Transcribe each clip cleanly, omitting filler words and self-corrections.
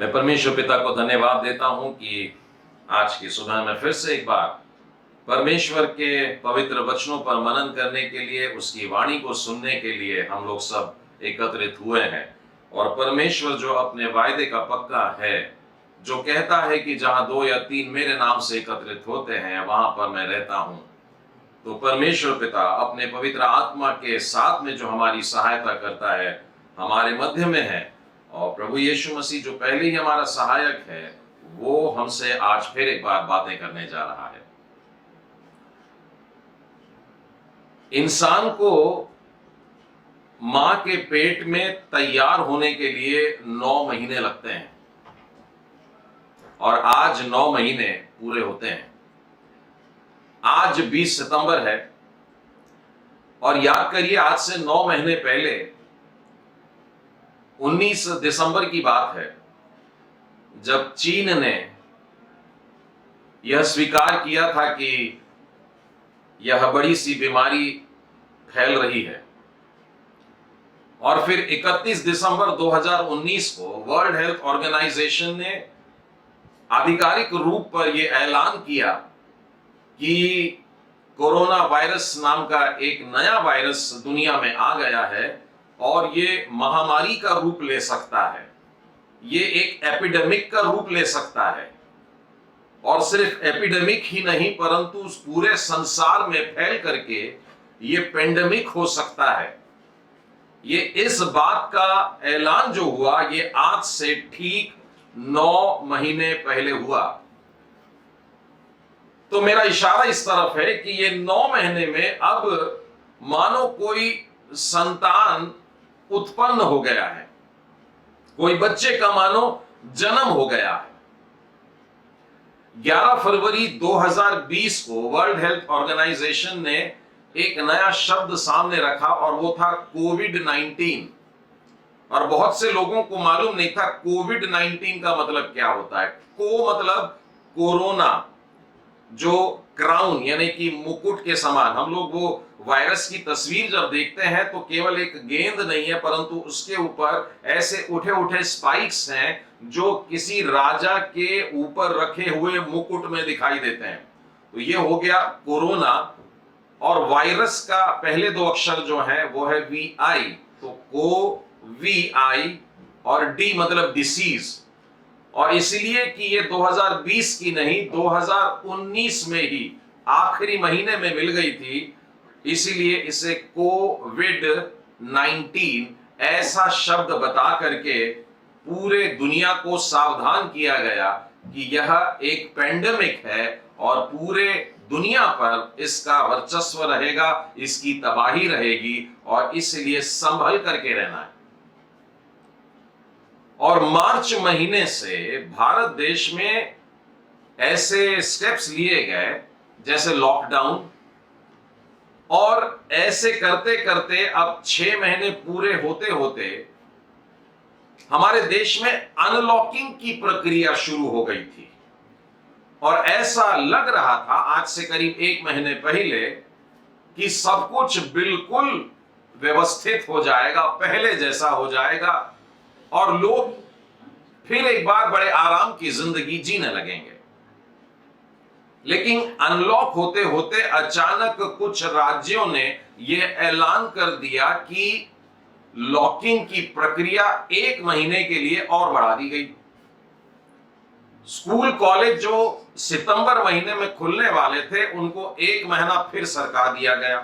मैं परमेश्वर पिता को धन्यवाद देता हूं कि आज की सुबह में फिर से एक बार परमेश्वर के पवित्र वचनों पर मनन करने के लिए, उसकी वाणी को सुनने के लिए हम लोग सब एकत्रित हुए हैं। और परमेश्वर जो अपने वायदे का पक्का है, जो कहता है कि जहां 2 या 3 मेरे नाम से एकत्रित होते हैं वहां पर मैं रहता हूं, तो परमेश्वर पिता अपने पवित्र आत्मा के साथ में जो हमारी सहायता करता है, हमारे मध्य में है। और प्रभु यीशु मसीह जो पहले ही हमारा सहायक है, वो हमसे आज फिर एक बार बातें करने जा रहा है। इंसान को मां के पेट में तैयार होने के लिए 9 महीने लगते हैं और आज 9 महीने पूरे होते हैं। आज 20 सितंबर है और याद करिए, आज से 9 महीने पहले 19 दिसंबर की बात है, जब चीन ने यह स्वीकार किया था कि यह बड़ी सी बीमारी फैल रही है। और फिर 31 दिसंबर 2019 को वर्ल्ड हेल्थ ऑर्गेनाइजेशन ने आधिकारिक रूप पर यह ऐलान किया कि कोरोना वायरस नाम का एक नया वायरस दुनिया में आ गया है और ये महामारी का रूप ले सकता है, ये एक एपिडेमिक का रूप ले सकता है। और सिर्फ एपिडेमिक ही नहीं, परंतु उस पूरे संसार में फैल करके ये पेंडेमिक हो सकता है। ये इस बात का ऐलान जो हुआ, ये आज से ठीक 9 महीने पहले हुआ। तो मेरा इशारा इस तरफ है कि ये 9 महीने में अब मानो कोई संतान उत्पन्न हो गया है, कोई बच्चे का मानो जन्म हो गया है। 11 फरवरी 2020 को वर्ल्ड हेल्थ ऑर्गेनाइजेशन ने एक नया शब्द सामने रखा और वो था कोविड-19। और बहुत से लोगों को मालूम नहीं था कोविड-19 का मतलब क्या होता है। को मतलब कोरोना, जो क्राउन यानी कि मुकुट के समान। हम लोग वो वायरस की तस्वीर जब देखते हैं तो केवल एक गेंद नहीं है, परंतु उसके ऊपर ऐसे उठे उठे स्पाइक्स हैं जो किसी राजा के ऊपर रखे हुए मुकुट में दिखाई देते हैं। तो ये हो गया कोरोना। और वायरस का पहले 2 अक्षर जो है वो है VI, तो को VI और D मतलब डिसीज। और इसलिए कि ये 2020 की नहीं, 2019 में ही आखिरी महीने में मिल गई थी, इसीलिए इसे कोविड-19 ऐसा शब्द बता करके पूरे दुनिया को सावधान किया गया कि यह एक पेंडेमिक है और पूरे दुनिया पर इसका वर्चस्व रहेगा, इसकी तबाही रहेगी और इसलिए संभल करके रहना है। और मार्च महीने से भारत देश में ऐसे स्टेप्स लिए गए जैसे लॉकडाउन, और ऐसे करते करते अब 6 महीने पूरे होते होते हमारे देश में अनलॉकिंग की प्रक्रिया शुरू हो गई थी। और ऐसा लग रहा था आज से करीब 1 महीने पहले कि सब कुछ बिल्कुल व्यवस्थित हो जाएगा, पहले जैसा हो जाएगा और लोग फिर एक बार बड़े आराम की जिंदगी जीने लगेंगे। लेकिन अनलॉक होते होते अचानक कुछ राज्यों ने यह ऐलान कर दिया कि लॉकिंग की प्रक्रिया 1 महीने के लिए और बढ़ा दी गई। स्कूल कॉलेज जो सितंबर महीने में खुलने वाले थे, उनको 1 महीना फिर सरका दिया गया।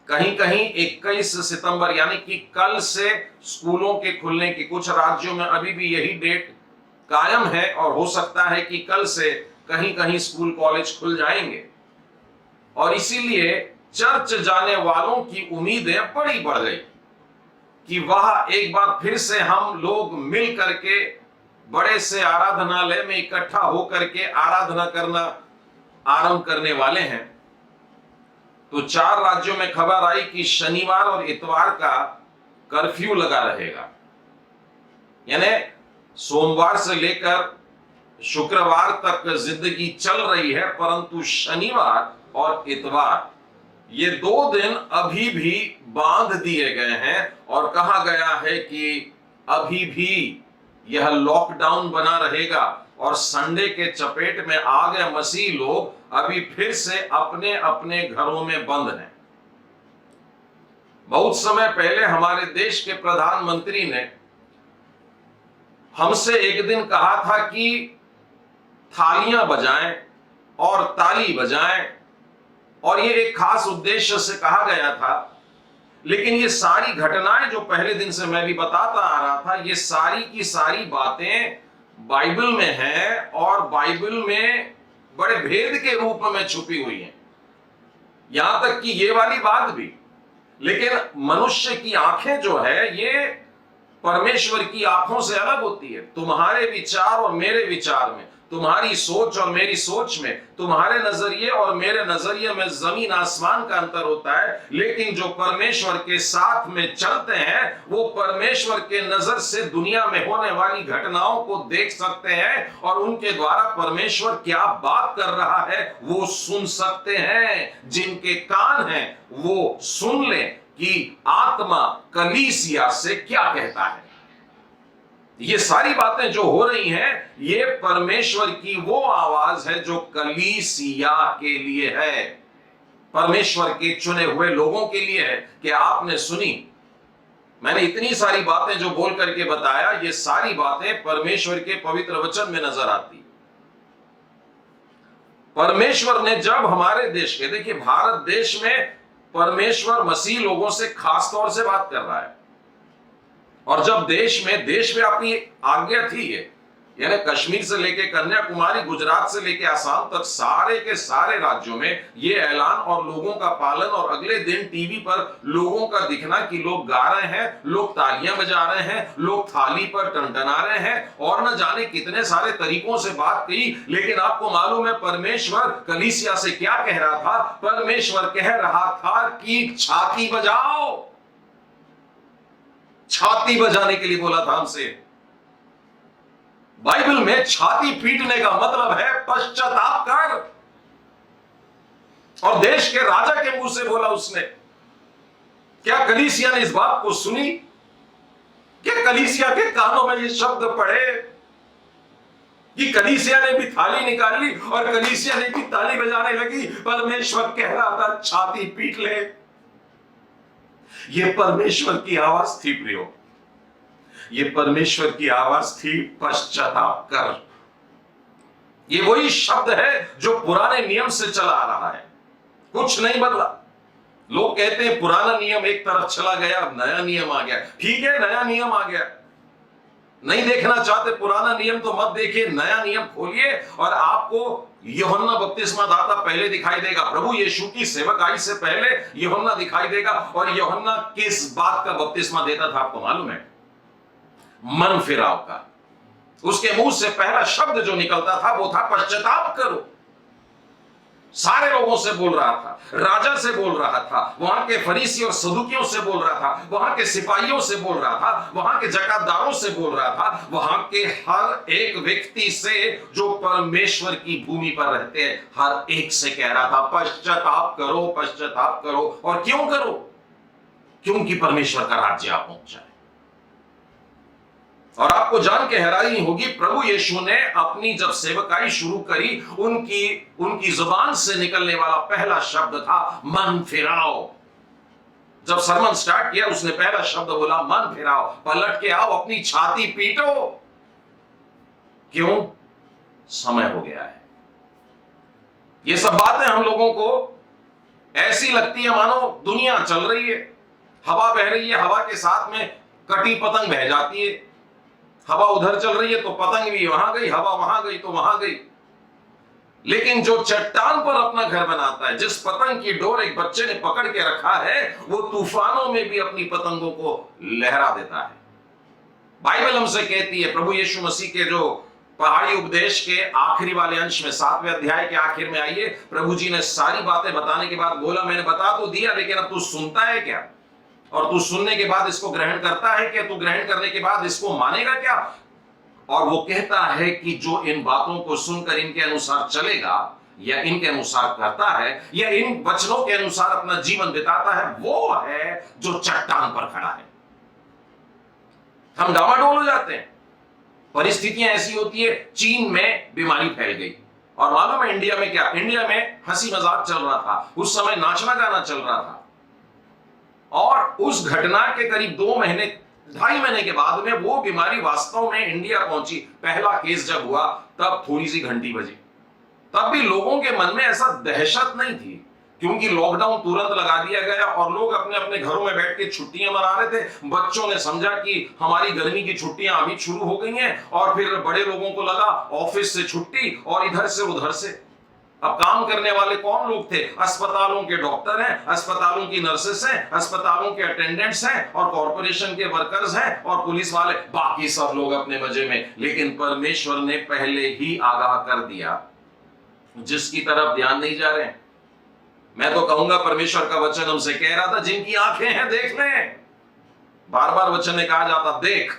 कहीं कहीं 21 सितंबर यानी कि कल से स्कूलों के खुलने की, कुछ राज्यों में अभी भी यही डेट कायम है और हो सकता है कि कल से कहीं कहीं स्कूल कॉलेज खुल जाएंगे। और इसीलिए चर्च जाने वालों की उम्मीदें बड़ी बढ़ गई कि वह एक बार फिर से हम लोग मिल करके बड़े से आराधनालय में इकट्ठा होकर के आराधना करना आरंभ करने वाले हैं। तो 4 राज्यों में खबर आई कि शनिवार और इतवार का कर्फ्यू लगा रहेगा, यानी सोमवार से लेकर शुक्रवार तक जिंदगी चल रही है, परंतु शनिवार और इतवार ये 2 दिन अभी भी बांध दिए गए हैं और कहा गया है कि अभी भी यह लॉकडाउन बना रहेगा और संडे के चपेट में आ गए मसीह लोग अभी फिर से अपने अपने घरों में बंद हैं। बहुत समय पहले हमारे देश के प्रधानमंत्री ने हमसे एक दिन कहा था कि थालियां बजाएं और ताली बजाएं, और ये एक खास उद्देश्य से कहा गया था। लेकिन ये सारी घटनाएं जो पहले दिन से मैं भी बताता आ रहा था, ये सारी की सारी बातें बाइबल में हैं और बाइबल में बड़े भेद के रूप में छुपी हुई हैं, यहां तक कि ये वाली बात भी। लेकिन मनुष्य की आंखें जो है ये परमेश्वर की आंखों से अलग होती है। तुम्हारे विचार और मेरे विचार में, तुम्हारी सोच और मेरी सोच में, तुम्हारे नजरिए और मेरे नजरिए में जमीन आसमान का अंतर होता है। लेकिन जो परमेश्वर के साथ में चलते हैं वो परमेश्वर के नजर से दुनिया में होने वाली घटनाओं को देख सकते हैं और उनके द्वारा परमेश्वर क्या बात कर रहा है वो सुन सकते हैं। जिनके कान हैं वो सुन लें कि आत्मा कलीसिया से क्या कहता है। ये सारी बातें जो हो रही हैं ये परमेश्वर की वो आवाज है जो कलीसिया के लिए है, परमेश्वर के चुने हुए लोगों के लिए है। कि आपने सुनी, मैंने इतनी सारी बातें जो बोल करके बताया, ये सारी बातें परमेश्वर के पवित्र वचन में नजर आती। परमेश्वर ने जब हमारे देश के, देखिए भारत देश में परमेश्वर मसीह लोगों से खास तौर से बात कर रहा है। और जब देश में अपनी आज्ञा थी, यानी कश्मीर से लेके कन्याकुमारी, गुजरात से लेके आसाम तक सारे के सारे राज्यों में ये ऐलान और लोगों का पालन, और अगले दिन टीवी पर लोगों का दिखना कि लोग गा रहे हैं, लोग तालियां बजा रहे हैं, लोग थाली पर टनटना रहे हैं, और न जाने कितने सारे तरीकों से बात कही। लेकिन आपको मालूम है परमेश्वर कलीसिया से क्या कह रहा था? परमेश्वर कह रहा था कि छाती बजाओ। छाती बजाने के लिए बोला था हमसे। बाइबल में छाती पीटने का मतलब है पश्चाताप कर, और देश के राजा के मुंह से बोला उसने। क्या कलीसिया ने इस बात को सुनी? क्या कलीसिया के कानों में ये शब्द पड़े कि कलीसिया ने भी थाली निकाल ली और कलीसिया ने भी ताली बजाने लगी? परमेश्वर कह रहा था छाती पीट ले। ये परमेश्वर की आवाज थी प्रियो, ये परमेश्वर की आवाज थी पश्चाताप कर। ये वही शब्द है जो पुराने नियम से चला आ रहा है, कुछ नहीं बदला। लोग कहते हैं पुराना नियम एक तरफ चला गया, अब नया नियम आ गया। ठीक है, नया नियम आ गया, नहीं देखना चाहते पुराना नियम तो मत देखिए, नया नियम खोलिए और आपको यूहन्ना बपतिस्मा दाता पहले दिखाई देगा। प्रभु यीशु की सेवकाई से पहले यूहन्ना दिखाई देगा। और यूहन्ना किस बात का बपतिस्मा देता था आपको मालूम है? मन फिराव का। उसके मुंह से पहला शब्द जो निकलता था वो था पश्चाताप करो। सारे लोगों से बोल रहा था, राजा से बोल रहा था, वहां के फरीसी और सदुकियों से बोल रहा था, वहां के सिपाहियों से बोल रहा था, वहां के जकातदारों से बोल रहा था, वहां के हर एक व्यक्ति से जो परमेश्वर की भूमि पर रहते हैं, हर एक से कह रहा था पश्चाताप करो, पश्चाताप करो। और क्यों करो? क्योंकि परमेश्वर का राज्य आ पहुंचा है। और आपको जान के हैरानी होगी, प्रभु यीशु ने अपनी जब सेवकाई शुरू करी, उनकी जुबान से निकलने वाला पहला शब्द था मन फिराओ। जब सरमन स्टार्ट किया उसने पहला शब्द बोला मन फिराओ, पलट के आओ, अपनी छाती पीटो। क्यों? समय हो गया है। ये सब बातें हम लोगों को ऐसी लगती है मानो दुनिया चल रही है, हवा बह रही है, हवा के साथ में कटी पतंग बह जाती है। हवा उधर चल रही है तो पतंग भी वहां गई, हवा वहां गई तो वहां गई। लेकिन जो चट्टान पर अपना घर बनाता है, जिस पतंग की डोर एक बच्चे ने पकड़ के रखा है, वो तूफानों में भी अपनी पतंगों को लहरा देता है। बाइबल हमसे कहती है, प्रभु यीशु मसीह के जो पहाड़ी उपदेश के आखिरी वाले अंश में 7वें अध्याय के आखिर में आइए, प्रभु जी ने सारी बातें बताने के बाद बोला मैंने बता तो दिया, लेकिन अब तू सुनता है क्या? और तू सुनने के बाद इसको ग्रहण करता है क्या? तू ग्रहण करने के बाद इसको मानेगा क्या? और वो कहता है कि जो इन बातों को सुनकर इनके अनुसार चलेगा या इनके अनुसार करता है या इन वचनों के अनुसार अपना जीवन बिताता है, वो है जो चट्टान पर खड़ा है। हम डामाडोल हो जाते हैं, परिस्थितियां ऐसी होती है, चीन में बीमारी फैल गई और मालूम है इंडिया में क्या, इंडिया में हंसी मजाक चल रहा था, उस समय नाचना गाना चल रहा था और उस घटना के करीब 2 महीने 2.5 महीने के बाद में वो बीमारी वास्तव में इंडिया पहुंची। पहला केस जब हुआ तब थोड़ी सी घंटी बजी, तब भी लोगों के मन में ऐसा दहशत नहीं थी क्योंकि लॉकडाउन तुरंत लगा दिया गया और लोग अपने अपने घरों में बैठ के छुट्टियां मना रहे थे। बच्चों ने समझा कि हमारी गर्मी की छुट्टियां अभी शुरू हो गई हैं और फिर बड़े लोगों को लगा ऑफिस से छुट्टी और इधर से उधर से। अब काम करने वाले कौन लोग थे? अस्पतालों के डॉक्टर हैं, अस्पतालों की नर्सेस हैं, अस्पतालों के अटेंडेंट्स हैं और कॉर्पोरेशन के वर्कर्स हैं और पुलिस वाले, बाकी सब लोग अपने मजे में। लेकिन परमेश्वर ने पहले ही आगाह कर दिया, जिसकी तरफ ध्यान नहीं जा रहे हैं। मैं तो कहूंगा परमेश्वर का वचन हमसे कह रहा था, जिनकी आंखें हैं देख लें। बार बार वचन में कहा जाता देख,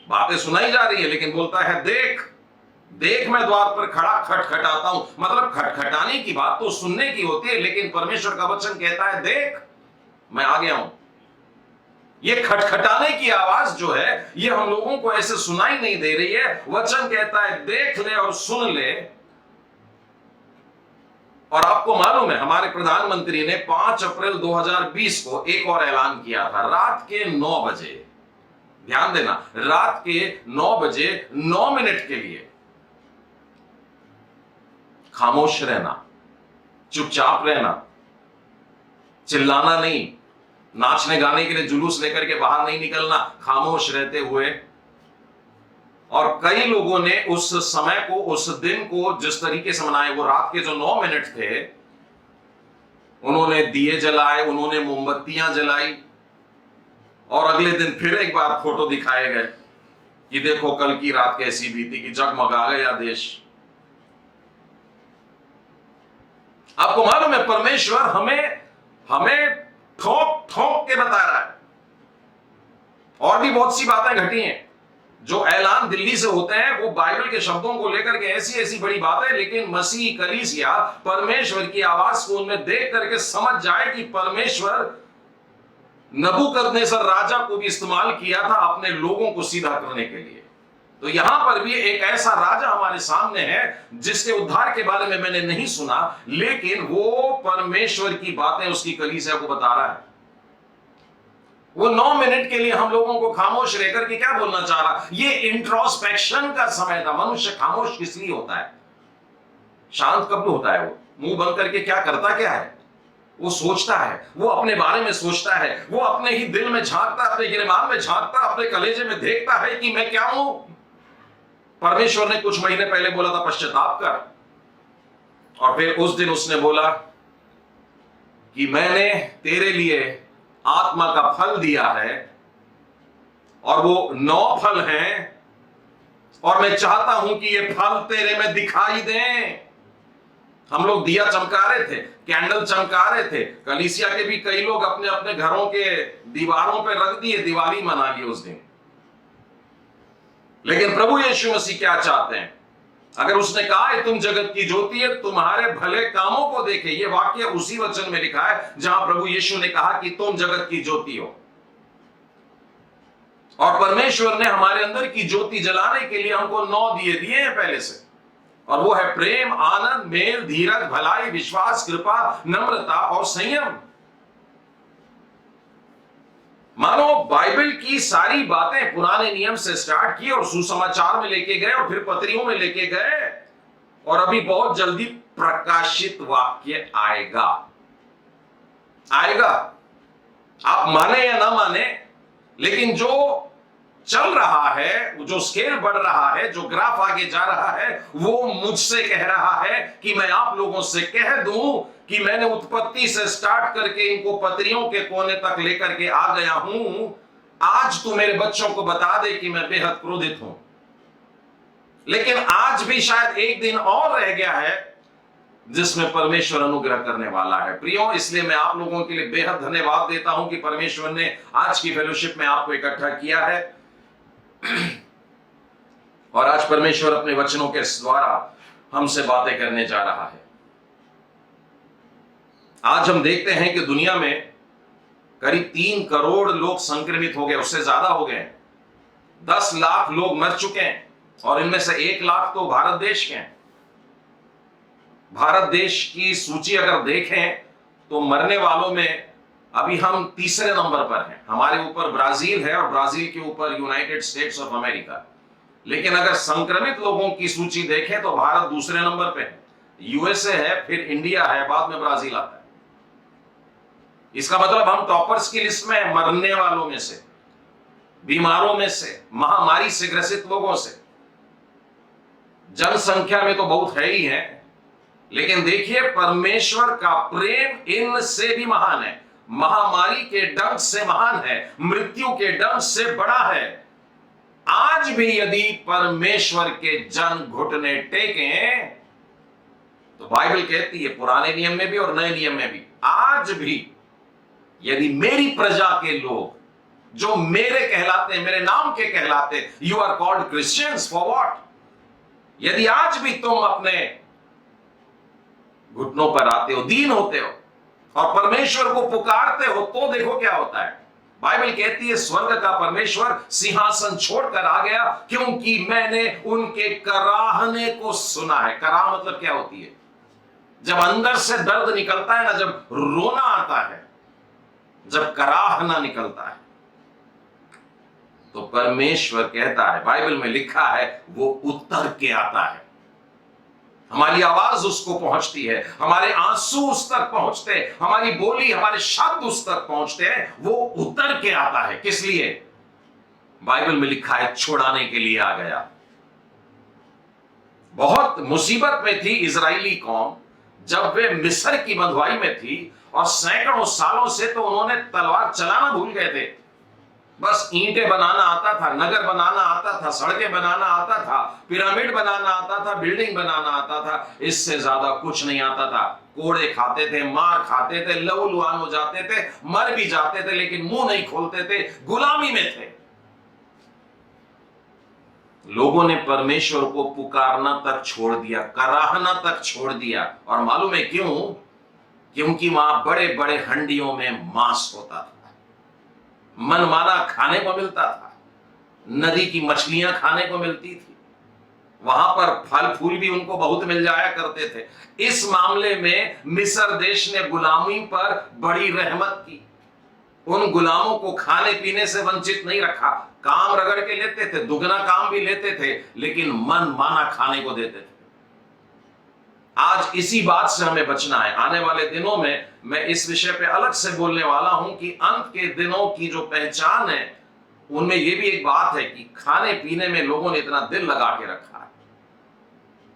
बातें सुनाई जा रही है लेकिन बोलता है देख। देख मैं द्वार पर खड़ा खटखटाता हूं, मतलब खटखटाने की बात तो सुनने की होती है, लेकिन परमेश्वर का वचन कहता है देख मैं आ गया हूं। ये खटखटाने की आवाज जो है ये हम लोगों को ऐसे सुनाई नहीं दे रही है। वचन कहता है देख ले और सुन ले। और आपको मालूम है हमारे प्रधानमंत्री ने 5 अप्रैल 2020 को एक और ऐलान किया था, रात के 9 बजे, ध्यान देना, रात के 9 बजे 9 मिनट के लिए खामोश रहना, चुपचाप रहना, चिल्लाना नहीं, नाचने गाने के लिए जुलूस लेकर के बाहर नहीं निकलना, खामोश रहते हुए। और कई लोगों ने उस समय को, उस दिन को जिस तरीके से मनाए, वो रात के जो 9 मिनट थे उन्होंने दिए जलाए, उन्होंने मोमबत्तियां जलाई और अगले दिन फिर एक बार फोटो दिखाए गए कि देखो कल की रात कैसी बीती, कि जगमगा गया देश। आपको मालूम है परमेश्वर हमें ठोक ठोक के बता रहा है। और भी बहुत सी बातें घटी हैं, जो ऐलान दिल्ली से होते हैं वो बाइबल के शब्दों को लेकर के ऐसी ऐसी बड़ी बातें, लेकिन मसीह कलीसिया परमेश्वर की आवाज को उनमें देख करके समझ जाए कि परमेश्वर नबूकदनेस्सर राजा को भी इस्तेमाल किया था अपने लोगों को सीधा करने के लिए। तो यहां पर भी एक ऐसा राजा हमारे सामने है जिसके उद्धार के बारे में मैंने नहीं सुना, लेकिन वो परमेश्वर की बातें उसकी कलीसिया को बता रहा है। वो 9 मिनट के लिए हम लोगों को खामोश रहकर के क्या बोलना चाह रहा? ये इंट्रोस्पेक्शन का समय था। मनुष्य खामोश किस लिए होता है? शांत कब होता है? वो मुंह बंद करके क्या करता क्या है? वो सोचता है, वो अपने बारे में सोचता है, वो अपने ही दिल में झांकता, अपने गिरबान में झांकता, अपने कलेजे में देखता है कि मैं क्या हूं। परमेश्वर ने कुछ महीने पहले बोला था पश्चाताप कर, और फिर उस दिन उसने बोला कि मैंने तेरे लिए आत्मा का फल दिया है और वो 9 फल हैं और मैं चाहता हूं कि ये फल तेरे में दिखाई दें। हम लोग दिया चमका रहे थे, कैंडल चमका रहे थे, कलीसिया के भी कई लोग अपने अपने घरों के दीवारों पे रख दिए, दिवाली मना ली उस दिन। लेकिन प्रभु यीशु मसीह क्या चाहते हैं? अगर उसने कहा है तुम जगत की ज्योति है, तुम्हारे भले कामों को देखे, ये वाक्य उसी वचन में लिखा है जहां प्रभु यीशु ने कहा कि तुम जगत की ज्योति हो। और परमेश्वर ने हमारे अंदर की ज्योति जलाने के लिए हमको 9 दिए हैं पहले से, और वो है प्रेम, आनंद, मेल, धीरज, भलाई, विश्वास, कृपा, नम्रता और संयम। मानो बाइबल की सारी बातें पुराने नियम से स्टार्ट की और सुसमाचार में लेके गए और फिर पत्रियों में लेके गए, और अभी बहुत जल्दी प्रकाशित वाक्य आएगा। आप माने या ना माने, लेकिन जो चल रहा है, जो स्केल बढ़ रहा है, जो ग्राफ आगे जा रहा है, वो मुझसे कह रहा है कि मैं आप लोगों से कह दूं कि मैंने उत्पत्ति से स्टार्ट करके इनको पत्रियों के कोने तक लेकर के आ गया हूं। आज तू मेरे बच्चों को बता दे कि मैं बेहद क्रोधित हूं, लेकिन आज भी शायद एक दिन और रह गया है जिसमें परमेश्वर अनुग्रह करने वाला है। प्रियो, इसलिए मैं आप लोगों के लिए बेहद धन्यवाद देता हूं कि परमेश्वर ने आज की फेलोशिप में आपको इकट्ठा किया है और आज परमेश्वर अपने वचनों के द्वारा हमसे बातें करने जा रहा है। आज हम देखते हैं कि दुनिया में करीब 3 करोड़ लोग संक्रमित हो गए, उससे ज्यादा हो गए। 10 लाख लोग मर चुके हैं और इनमें से 1 लाख तो भारत देश के हैं। भारत देश की सूची अगर देखें तो मरने वालों में अभी हम तीसरे नंबर पर हैं। हमारे ऊपर ब्राजील है और ब्राजील के ऊपर यूनाइटेड स्टेट्स ऑफ अमेरिका। लेकिन अगर संक्रमित लोगों की सूची देखें तो भारत दूसरे नंबर पे है, यूएसए है, फिर इंडिया है, बाद में ब्राजील आता है। इसका मतलब हम टॉपर्स की लिस्ट में हैं, मरने वालों में से, बीमारों में से, महामारी से ग्रसित लोगों से। जनसंख्या में तो बहुत है ही है, लेकिन देखिए परमेश्वर का प्रेम इनसे भी महान है, महामारी के डंक से महान है, मृत्यु के डंक से बड़ा है। आज भी यदि परमेश्वर के जन घुटने टेकें तो बाइबल कहती है, पुराने नियम में भी और नए नियम में भी, आज भी यदि मेरी प्रजा के लोग जो मेरे कहलाते हैं, मेरे नाम के कहलाते, you are called Christians for what, यदि आज भी तुम अपने घुटनों पर आते हो, दीन होते हो और परमेश्वर को पुकारते हो, तो देखो क्या होता है। बाइबल कहती है स्वर्ग का परमेश्वर सिंहासन छोड़कर आ गया, क्योंकि मैंने उनके कराहने को सुना है। कराह मतलब क्या होती है? जब अंदर से दर्द निकलता है ना, जब रोना आता है, जब कराहना निकलता है, तो परमेश्वर कहता है, बाइबल में लिखा है, वो उतर के आता है। हमारी आवाज उसको पहुंचती है, हमारे आंसू उस तक पहुंचते हैं, हमारी बोली, हमारे शब्द उस तक पहुंचते हैं, वो उतर के आता है। किस लिए? बाइबल में लिखा है छुड़ाने के लिए आ गया। बहुत मुसीबत में थी इजरायली कौम जब वे मिस्र की बंधुआई में थी, और सैकड़ों सालों से तो उन्होंने तलवार चलाना भूल गए थे। बस ईंटें बनाना आता था, नगर बनाना आता था, सड़कें बनाना आता था, पिरामिड बनाना आता था, बिल्डिंग बनाना आता था, इससे ज्यादा कुछ नहीं आता था। कोड़े खाते थे, मार खाते थे, लहूलुहान हो जाते थे, मर भी जाते थे, लेकिन मुंह नहीं खोलते थे, गुलामी में थे। लोगों ने परमेश्वर को पुकारना तक छोड़ दिया, कराहना तक छोड़ दिया। और मालूम है क्यों? क्योंकि वहां बड़े बड़े हंडियों में मांस होता था, मनमाना खाने को मिलता था, नदी की मछलियां खाने को मिलती थी, वहां पर फल फूल भी उनको बहुत मिल जाया करते थे। इस मामले में मिस्र देश ने गुलामी पर बड़ी रहमत की, उन गुलामों को खाने पीने से वंचित नहीं रखा। काम रगड़ के लेते थे, दुगना काम भी लेते थे, लेकिन मन माना खाने को देते थे। आज इसी बात से हमें बचना है। आने वाले दिनों में मैं इस विषय पे अलग से बोलने वाला हूं कि अंत के दिनों की जो पहचान है, उनमें यह भी एक बात है कि खाने पीने में लोगों ने इतना दिल लगा के रखा है।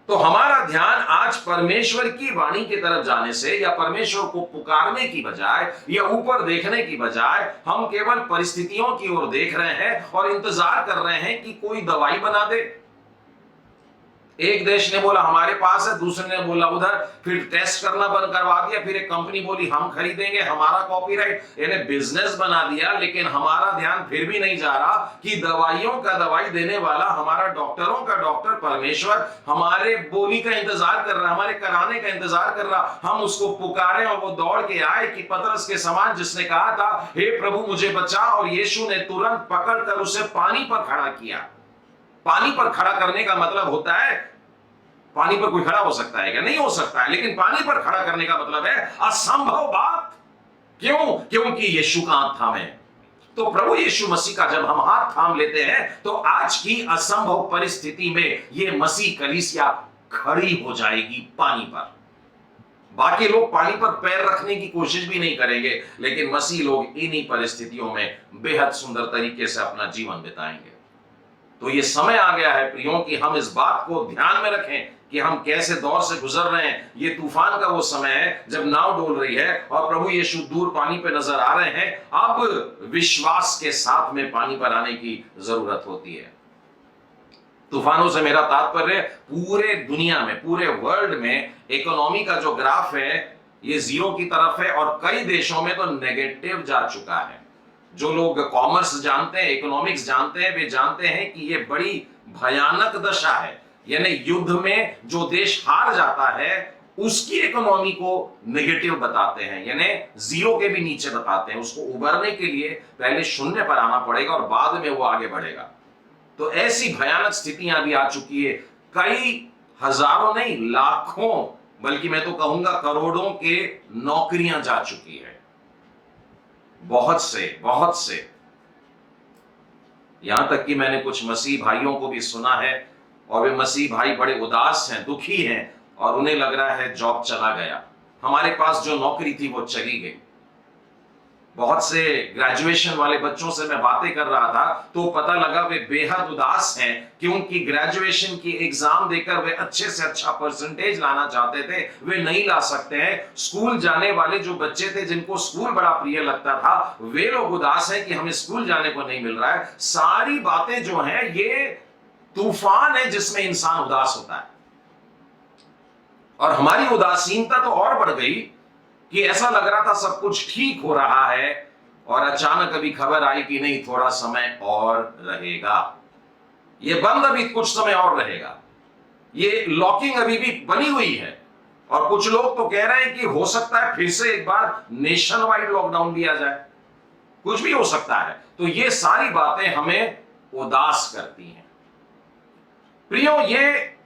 तो हमारा ध्यान आज परमेश्वर की वाणी की तरफ जाने से, या परमेश्वर को पुकारने की बजाय, या ऊपर देखने की बजाय, हम केवल परिस्थितियों की ओर देख रहे हैं और इंतजार कर रहे हैं कि कोई दवाई बना दे। एक देश ने बोला हमारे पास है, दूसरे ने बोला उधर, फिर टेस्ट करना बंद करवा दिया, फिर एक कंपनी बोली हम खरीदेंगे, हमारा कॉपीराइट, यानी बिजनेस बना दिया। लेकिन हमारा ध्यान फिर भी नहीं जा रहा कि दवाइयों का दवाई देने वाला, हमारा डॉक्टरों का डॉक्टर परमेश्वर हमारे बोली का इंतजार कर रहा, हमारे कराने का इंतजार कर रहा। हम उसको पुकारें और वो दौड़ के आए कि पतरस के समान, जिसने कहा था हे प्रभु मुझे बचा, और यीशु ने तुरंत पकड़कर उसे पानी पर खड़ा किया। पानी पर खड़ा करने का मतलब होता है, पानी पर कोई खड़ा हो सकता है क्या? नहीं हो सकता है। लेकिन पानी पर खड़ा करने का मतलब है असंभव बात। क्यों? क्योंकि यीशु का हाथ थामे। तो प्रभु यीशु मसीह का जब हम हाथ थाम लेते हैं, तो आज की असंभव परिस्थिति में ये मसीह कलीसिया खड़ी हो जाएगी पानी पर। बाकी लोग पानी पर पैर रखने की कोशिश भी नहीं करेंगे, लेकिन मसीह लोग इन्हीं परिस्थितियों में बेहद सुंदर तरीके से अपना जीवन बिताएंगे। तो ये समय आ गया है प्रियों कि हम इस बात को ध्यान में रखें कि हम कैसे दौर से गुजर रहे हैं। ये तूफान का वो समय है जब नाव डोल रही है और प्रभु यीशु दूर पानी पे नजर आ रहे हैं। अब विश्वास के साथ में पानी पर आने की जरूरत होती है। तूफानों से मेरा तात्पर्य पूरे दुनिया में, पूरे वर्ल्ड में इकोनॉमी का जो ग्राफ है ये जीरो की तरफ है, और कई देशों में तो नेगेटिव जा चुका है। जो लोग कॉमर्स जानते हैं, इकोनॉमिक्स जानते हैं, वे जानते हैं कि ये बड़ी भयानक दशा है। यानी युद्ध में जो देश हार जाता है उसकी इकोनॉमी को नेगेटिव बताते हैं, यानी जीरो के भी नीचे बताते हैं। उसको उबरने के लिए पहले शून्य पर आना पड़ेगा और बाद में वो आगे बढ़ेगा। तो ऐसी भयानक स्थितियां भी आ चुकी है, कई हजारों नहीं लाखों, बल्कि मैं तो कहूंगा करोड़ों के नौकरियां जा चुकी है। बहुत से यहां तक कि मैंने कुछ मसीह भाइयों को भी सुना है, और वे मसीह भाई बड़े उदास हैं, दुखी हैं, और उन्हें लग रहा है जॉब चला गया, हमारे पास जो नौकरी थी वो चली गई। बहुत से ग्रेजुएशन वाले बच्चों से मैं बातें कर रहा था तो पता लगा वे बेहद उदास हैं, क्योंकि ग्रेजुएशन की एग्जाम देकर वे अच्छे से अच्छा परसेंटेज लाना चाहते थे, वे नहीं ला सकते हैं। स्कूल जाने वाले जो बच्चे थे, जिनको स्कूल बड़ा प्रिय लगता था, वे लोग उदास हैं कि हमें स्कूल जाने को नहीं मिल रहा है। सारी बातें जो हैं ये तूफान है जिसमें इंसान उदास होता है। और हमारी उदासीनता तो और बढ़ गई कि ऐसा लग रहा था सब कुछ ठीक हो रहा है, और अचानक अभी खबर आई कि नहीं, थोड़ा समय और रहेगा, ये बंद अभी कुछ समय और रहेगा, ये लॉकिंग अभी भी बनी हुई है। और कुछ लोग तो कह रहे हैं कि हो सकता है फिर से एक बार नेशन वाइड लॉकडाउन दिया जाए, कुछ भी हो सकता है। तो ये सारी बातें हमें उदास करती हैं। प्रियो,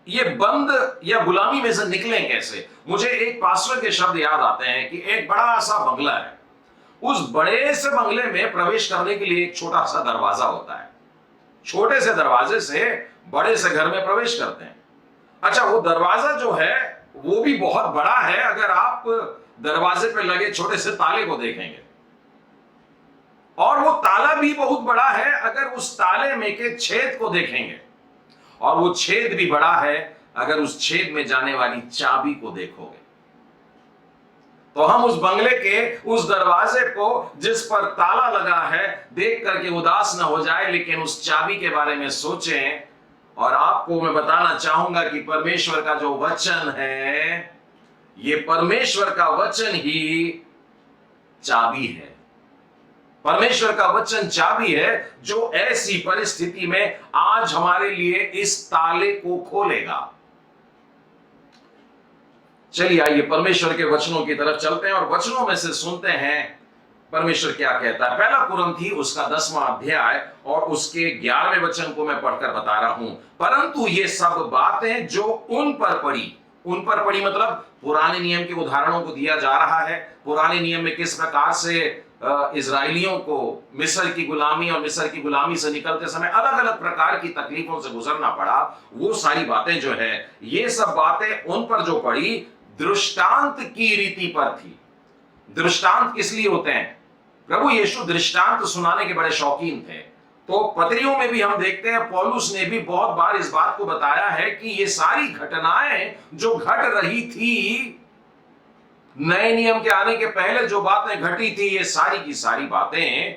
ये बंद या गुलामी में से निकले कैसे? मुझे एक पास्टर के शब्द याद आते हैं कि एक बड़ा सा बंगला है, उस बड़े से बंगले में प्रवेश करने के लिए एक छोटा सा दरवाजा होता है, छोटे से दरवाजे से बड़े से घर में प्रवेश करते हैं। अच्छा, वो दरवाजा जो है वो भी बहुत बड़ा है, अगर आप दरवाजे पे लगे छोटे से ताले को देखेंगे, और वो ताला भी बहुत बड़ा है अगर उस ताले में के छेद को देखेंगे, और वो छेद भी बड़ा है अगर उस छेद में जाने वाली चाबी को देखोगे। तो हम उस बंगले के उस दरवाजे को जिस पर ताला लगा है देख करके उदास न हो जाए, लेकिन उस चाबी के बारे में सोचें। और आपको मैं बताना चाहूंगा कि परमेश्वर का जो वचन है, ये परमेश्वर का वचन ही चाबी है। परमेश्वर का वचन चाबी है जो ऐसी परिस्थिति में आज हमारे लिए इस ताले को खोलेगा। चलिए आइए परमेश्वर के वचनों की तरफ चलते हैं और वचनों में से सुनते हैं परमेश्वर क्या कहता है। पहला कुरिन्थी उसका 10वां अध्याय और उसके 11वें वचन को मैं पढ़कर बता रहा हूं। परंतु ये सब बातें जो उन पर पड़ी मतलब पुराने नियम के उदाहरणों को दिया जा रहा है। पुराने नियम में किस प्रकार से इजराइलियों को मिस्र की गुलामी और मिस्र की गुलामी से निकलते समय अलग अलग प्रकार की तकलीफों से गुजरना पड़ा, वो सारी बातें जो है, ये सब बातें उन पर जो पड़ी दृष्टांत की रीति पर थी। दृष्टांत किस लिए होते हैं? प्रभु यीशु दृष्टांत सुनाने के बड़े शौकीन थे। तो पत्रियों में भी हम देखते हैं, पौलुस ने भी बहुत बार इस बात को बताया है कि ये सारी घटनाएं जो घट रही थी, नए नियम के आने के पहले जो बातें घटी थी, ये सारी की सारी बातें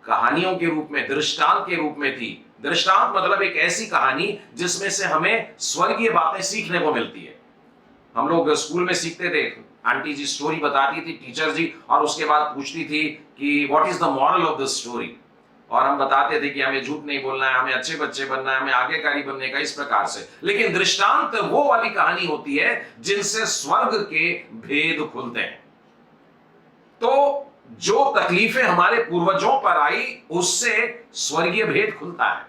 कहानियों के रूप में, दृष्टांत के रूप में थी। दृष्टांत मतलब एक ऐसी कहानी जिसमें से हमें स्वर्गीय बातें सीखने को मिलती है। हम लोग स्कूल में सीखते थे, आंटी जी स्टोरी बताती थी, टीचर जी, और उसके बाद पूछती थी कि what is the moral of the story, और हम बताते थे कि हमें झूठ नहीं बोलना है, हमें अच्छे बच्चे बनना है, हमें आज्ञाकारी बनने का, इस प्रकार से। लेकिन दृष्टांत वो वाली कहानी होती है जिनसे स्वर्ग के भेद खुलते हैं। तो जो तकलीफें हमारे पूर्वजों पर आई उससे स्वर्गीय भेद खुलता है।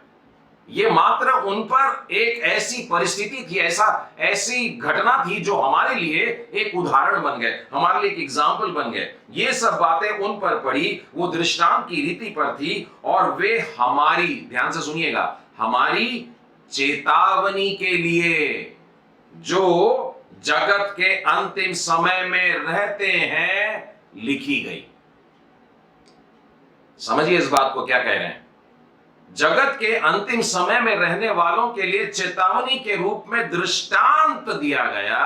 ये मात्र उन पर एक ऐसी परिस्थिति थी, ऐसी घटना थी जो हमारे लिए एक उदाहरण बन गए, हमारे लिए एक एग्जाम्पल बन गए। ये सब बातें उन पर पड़ी, वो दृष्टांत की रीति पर थी, और वे हमारी, ध्यान से सुनिएगा, हमारी चेतावनी के लिए जो जगत के अंतिम समय में रहते हैं लिखी गई। समझिए इस बात को क्या कह रहे हैं। जगत के अंतिम समय में रहने वालों के लिए चेतावनी के रूप में दृष्टांत दिया गया,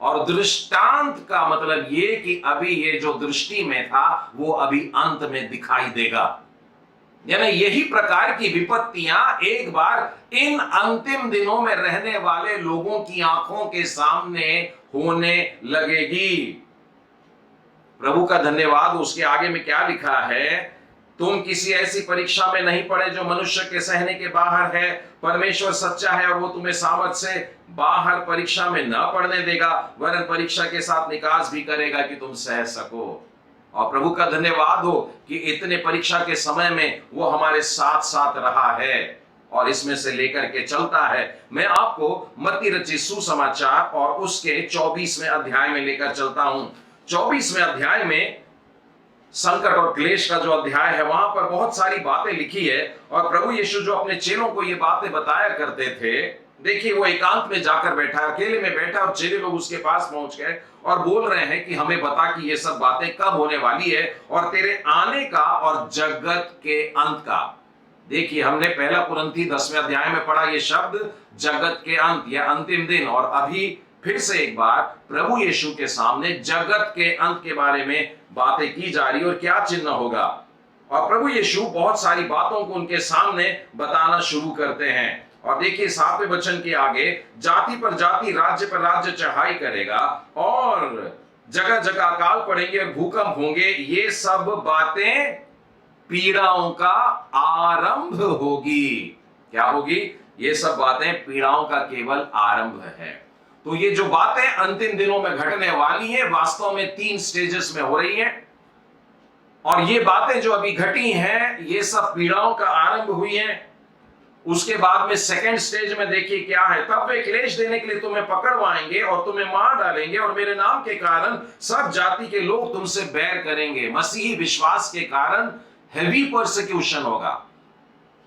और दृष्टांत का मतलब ये कि अभी ये जो दृष्टि में था वो अभी अंत में दिखाई देगा। यानी यही प्रकार की विपत्तियां एक बार इन अंतिम दिनों में रहने वाले लोगों की आंखों के सामने होने लगेगी। प्रभु का धन्यवाद। उसके आगे में क्या लिखा है? तुम किसी ऐसी परीक्षा में नहीं पड़े जो मनुष्य के सहने के बाहर है। परमेश्वर सच्चा है और वो तुम्हें सामर्थ से बाहर परीक्षा में न पड़ने देगा, वरन परीक्षा के साथ निकास भी करेगा कि तुम सह सको। और प्रभु का धन्यवाद हो कि इतने परीक्षा के समय में वो हमारे साथ साथ रहा है। और इसमें से लेकर के चलता है। मैं आपको मत्ती रचित सुसमाचार और उसके 24वें अध्याय में लेकर चलता हूं। 24वें अध्याय में संकट और क्लेश का जो अध्याय है, वहां पर बहुत सारी बातें लिखी है। और प्रभु यीशु जो अपने चेलों को ये बातें बताया करते थे, देखिए वो एकांत में जाकर बैठा, अकेले में बैठा, और चेले लोग उसके पास पहुंच गए और बोल रहे हैं कि हमें बता कि ये सब बातें कब होने वाली है और तेरे आने का और जगत के अंत का। देखिए हमने पहला कुरिन्थी 10वें अध्याय में पढ़ा ये शब्द जगत के अंत या अंतिम दिन, और अभी फिर से एक बार प्रभु यीशु के सामने जगत के अंत के बारे में बातें की जा रही और क्या चिन्ह होगा। और प्रभु यीशु बहुत सारी बातों को उनके सामने बताना शुरू करते हैं। और देखिए 7वें वचन के आगे, जाति पर जाति राज्य पर राज्य चढ़ाई करेगा और जगह जगह अकाल पड़ेंगे और भूकंप होंगे, ये सब बातें पीड़ाओं का आरंभ होगी। क्या होगी? ये सब बातें पीड़ाओं का केवल आरंभ है। तो ये जो बातें अंतिम दिनों में घटने वाली हैं, वास्तव में 3 स्टेजेस में हो रही हैं। और ये बातें जो अभी घटी हैं, ये सब पीड़ाओं का आरंभ हुई हैं। उसके बाद में सेकंड स्टेज में देखिए क्या है, तब वे क्लेश देने के लिए तुम्हें पकड़वाएंगे और तुम्हें मार डालेंगे और मेरे नाम के कारण सब जाति के लोग तुमसे बैर करेंगे। मसीही विश्वास के कारण हेवी परसिक्यूशन होगा।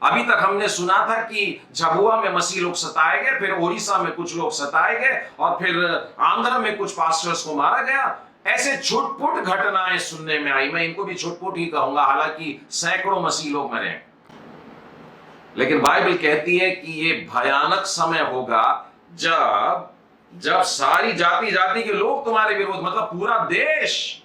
अभी तक हमने सुना था कि झाबुआ में मसीह लोग सताए गए, फिर ओडिशा में कुछ लोग सताए गए, और फिर आंध्र में कुछ पास्टर्स को मारा गया। ऐसे छुटपुट घटनाएं सुनने में आई। मैं इनको भी छुटपुट ही कहूंगा, हालांकि सैकड़ों मसीह लोग मरे। लेकिन बाइबल कहती है कि ये भयानक समय होगा जब सारी जाति जाति के लोग तुम्हारे विरोध, मतलब पूरा देश,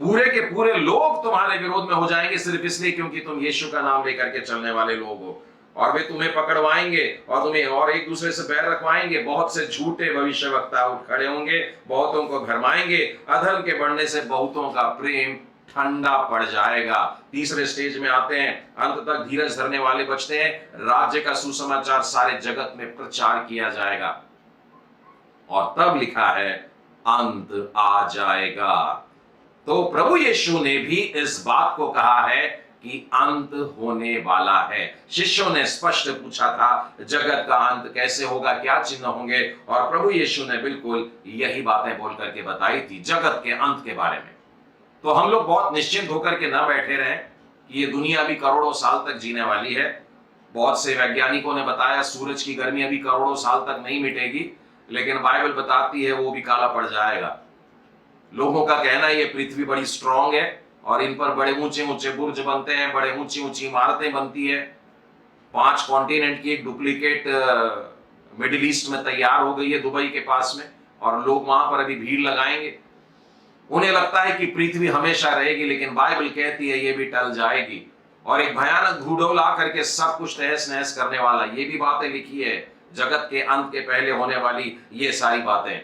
पूरे के पूरे लोग तुम्हारे विरोध में हो जाएंगे, सिर्फ इसलिए क्योंकि तुम यीशु का नाम लेकर के चलने वाले लोग हो। और वे तुम्हें पकड़वाएंगे और तुम्हें और एक दूसरे से बैर रखवाएंगे। बहुत से झूठे भविष्यवक्ता उठ खड़े होंगे, बहुतों को भरमाएंगे। अधर्म के बढ़ने से बहुतों का प्रेम ठंडा पड़ जाएगा। तीसरे स्टेज में आते हैं, अंत तक धीरज धरने वाले बचते हैं। राज्य का सुसमाचार सारे जगत में प्रचार किया जाएगा और तब लिखा है अंत आ जाएगा। तो प्रभु यीशु ने भी इस बात को कहा है कि अंत होने वाला है। शिष्यों ने स्पष्ट पूछा था जगत का अंत कैसे होगा, क्या चिन्ह होंगे, और प्रभु यीशु ने बिल्कुल यही बातें बोल करके बताई थी जगत के अंत के बारे में। तो हम लोग बहुत निश्चिंत होकर के ना बैठे रहें कि ये दुनिया भी करोड़ों साल तक जीने वाली है। बहुत से वैज्ञानिकों ने बताया सूरज की गर्मी अभी करोड़ों साल तक नहीं मिटेगी, लेकिन बाइबल बताती है वो भी काला पड़ जाएगा। लोगों का कहना है ये पृथ्वी बड़ी स्ट्रांग है और इन पर बड़े ऊंचे ऊंचे बुर्ज बनते हैं, बड़े ऊंची ऊंची इमारतें बनती है। 5 कॉन्टिनेंट की एक डुप्लीकेट मिडिल ईस्ट में तैयार हो गई है, दुबई के पास में, और लोग वहां पर अभी भीड़ लगाएंगे। उन्हें लगता है कि पृथ्वी हमेशा रहेगी, लेकिन बाइबल कहती है ये भी टल जाएगी और एक भयानक धूढ़ोल ला करके सब कुछ तहस नहस करने वाला। ये भी बातें लिखी है जगत के अंत के पहले होने वाली ये सारी बातें।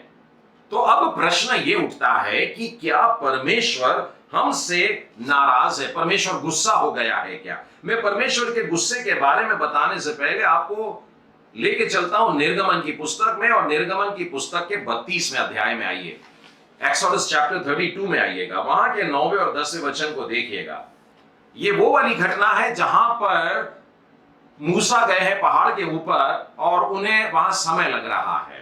तो अब प्रश्न ये उठता है कि क्या परमेश्वर हमसे नाराज है? परमेश्वर गुस्सा हो गया है क्या? मैं परमेश्वर के गुस्से के बारे में बताने से पहले आपको लेके चलता हूं निर्गमन की पुस्तक में, और निर्गमन की पुस्तक के 32वें अध्याय में आइए। एक्सोडस चैप्टर 32 में आइएगा, वहां के 9वें और 10वें वचन को देखिएगा। ये वो वाली घटना है जहां पर मूसा गए हैं पहाड़ के ऊपर और उन्हें वहां समय लग रहा है।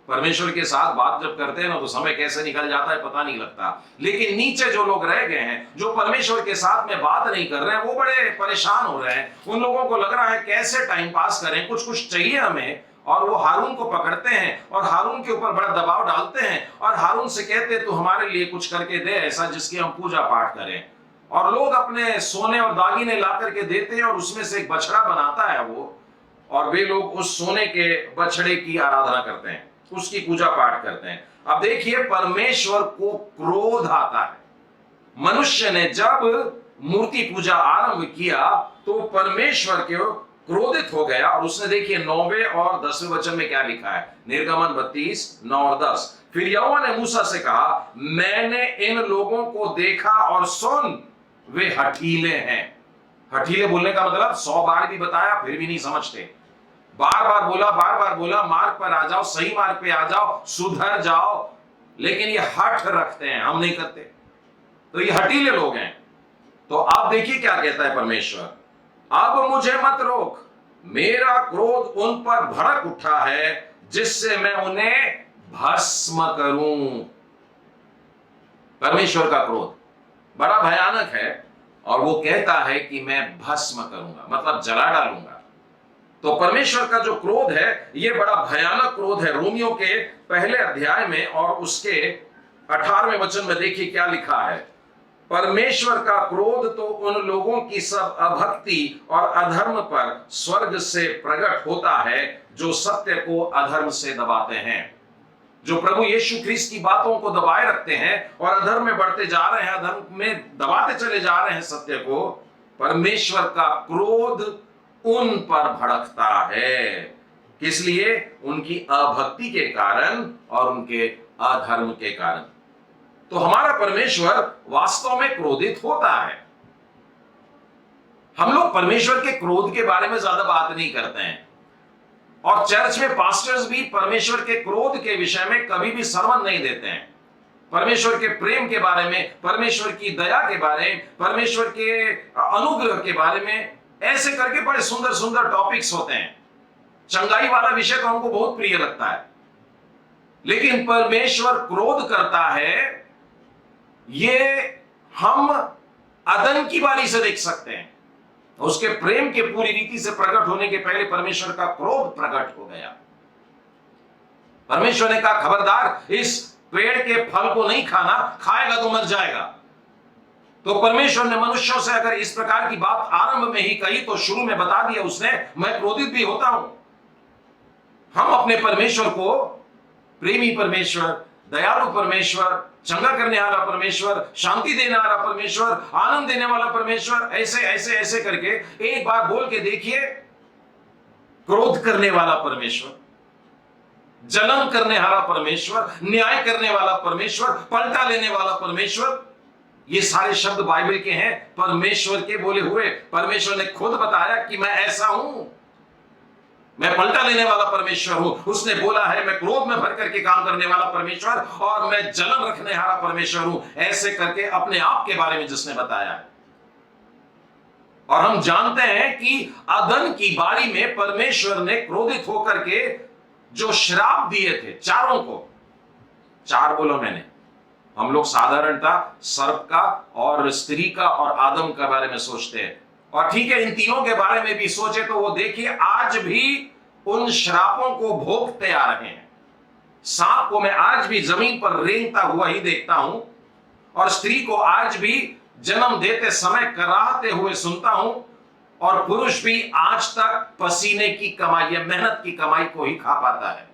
परमेश्वर के साथ बात जब करते हैं ना तो समय कैसे निकल जाता है पता नहीं लगता। लेकिन नीचे जो लोग रह गए हैं, जो परमेश्वर के साथ में बात नहीं कर रहे हैं, वो बड़े परेशान हो रहे हैं। उन लोगों को लग रहा है कैसे टाइम पास करें, कुछ कुछ चाहिए हमें। और वो हारून को पकड़ते हैं और हारून के ऊपर बड़ा दबाव डालते हैं और हारून से कहते हैं तू हमारे लिए कुछ करके दे, ऐसा जिसकी हम पूजा पाठ करें। और लोग अपने सोने और दागिने ला करके देते हैं और उसमें से एक बछड़ा बनाता है वो, और वे लोग उस सोने के बछड़े की आराधना करते हैं, उसकी पूजा पाठ करते हैं। अब देखिए परमेश्वर को क्रोध आता है। मनुष्य ने जब मूर्ति पूजा आरंभ किया तो परमेश्वर के क्रोधित हो गया, और उसने देखिए 9वें और 10वें वचन में क्या लिखा है, निर्गमन 32, 9 और 10। फिर यहोवा ने मूसा से कहा, मैंने इन लोगों को देखा और सुन, वे हठीले हैं। हठीले बोलने का मतलब 100 बार भी बताया फिर भी नहीं समझते। बार बार बोला मार्ग पर आ जाओ, सही मार्ग पे आ जाओ, सुधर जाओ, लेकिन ये हठ रखते हैं, हम नहीं करते। तो ये हठीले लोग हैं। तो आप देखिए क्या कहता है परमेश्वर, अब मुझे मत रोक, मेरा क्रोध उन पर भड़क उठा है जिससे मैं उन्हें भस्म करूं। परमेश्वर का क्रोध बड़ा भयानक है और वो कहता है कि मैं भस्म करूंगा, मतलब जला डालूंगा। तो परमेश्वर का जो क्रोध है ये बड़ा भयानक क्रोध है। रोमियो के पहले अध्याय में और उसके 18वें वचन में देखिए क्या लिखा है। परमेश्वर का क्रोध तो उन लोगों की सब अभक्ति और अधर्म पर स्वर्ग से प्रकट होता है जो सत्य को अधर्म से दबाते हैं। जो प्रभु यीशु ख्रीस्त की बातों को दबाए रखते हैं और अधर्म में बढ़ते जा रहे हैं, अधर्म में दबाते चले जा रहे हैं सत्य को, परमेश्वर का क्रोध उन पर भड़कता है। इसलिए उनकी अभक्ति के कारण और उनके अधर्म के कारण। तो हमारा परमेश्वर वास्तव में क्रोधित होता है। हम लोग परमेश्वर के क्रोध के बारे में ज्यादा बात नहीं करते हैं और चर्च में पास्टर्स भी परमेश्वर के क्रोध के विषय में कभी भी सरमन नहीं देते हैं। परमेश्वर के प्रेम के बारे में, परमेश्वर की दया के बारे में, परमेश्वर के अनुग्रह के बारे में ऐसे करके बड़े सुंदर सुंदर टॉपिक्स होते हैं। चंगाई वाला विषय तो हमको बहुत प्रिय लगता है, लेकिन परमेश्वर क्रोध करता है ये हम अदन की बारी से देख सकते हैं। उसके प्रेम के पूरी रीति से प्रकट होने के पहले परमेश्वर का क्रोध प्रकट हो गया। परमेश्वर ने कहा खबरदार इस पेड़ के फल को नहीं खाना, खाएगा तो मर जाएगा। तो परमेश्वर ने मनुष्यों से अगर इस प्रकार की बात आरंभ में ही कही तो शुरू में बता दिया उसने, मैं क्रोधित भी होता हूं। हम अपने परमेश्वर को प्रेमी परमेश्वर, दयालु परमेश्वर, चंगा करने वाला परमेश्वर, शांति देने वाला परमेश्वर, आनंद देने वाला परमेश्वर, ऐसे ऐसे ऐसे करके एक बार बोल के देखिए। क्रोध करने वाला परमेश्वर, जलन करने वाला परमेश्वर, न्याय करने वाला परमेश्वर, पलटा लेने वाला परमेश्वर, ये सारे शब्द बाइबल के हैं, परमेश्वर के बोले हुए। परमेश्वर ने खुद बताया कि मैं ऐसा हूं, मैं पलटा लेने वाला परमेश्वर हूं। उसने बोला है मैं क्रोध में भर करके काम करने वाला परमेश्वर और मैं जलन रखने वाला परमेश्वर हूं, ऐसे करके अपने आप के बारे में जिसने बताया है। और हम जानते हैं कि अदन की बारी में परमेश्वर ने क्रोधित होकर के जो श्राप दिए थे चारों को, चार बोलो मैंने, हम लोग साधारणतः सर्प का और स्त्री का और आदम के बारे में सोचते हैं, और ठीक है इन तीनों के बारे में भी सोचे तो वो देखिए आज भी उन श्रापों को भोगते आ रहे हैं। सांप को मैं आज भी जमीन पर रेंगता हुआ ही देखता हूं और स्त्री को आज भी जन्म देते समय कराहते हुए सुनता हूं, और पुरुष भी आज तक पसीने की कमाई या मेहनत की कमाई को ही खा पाता है।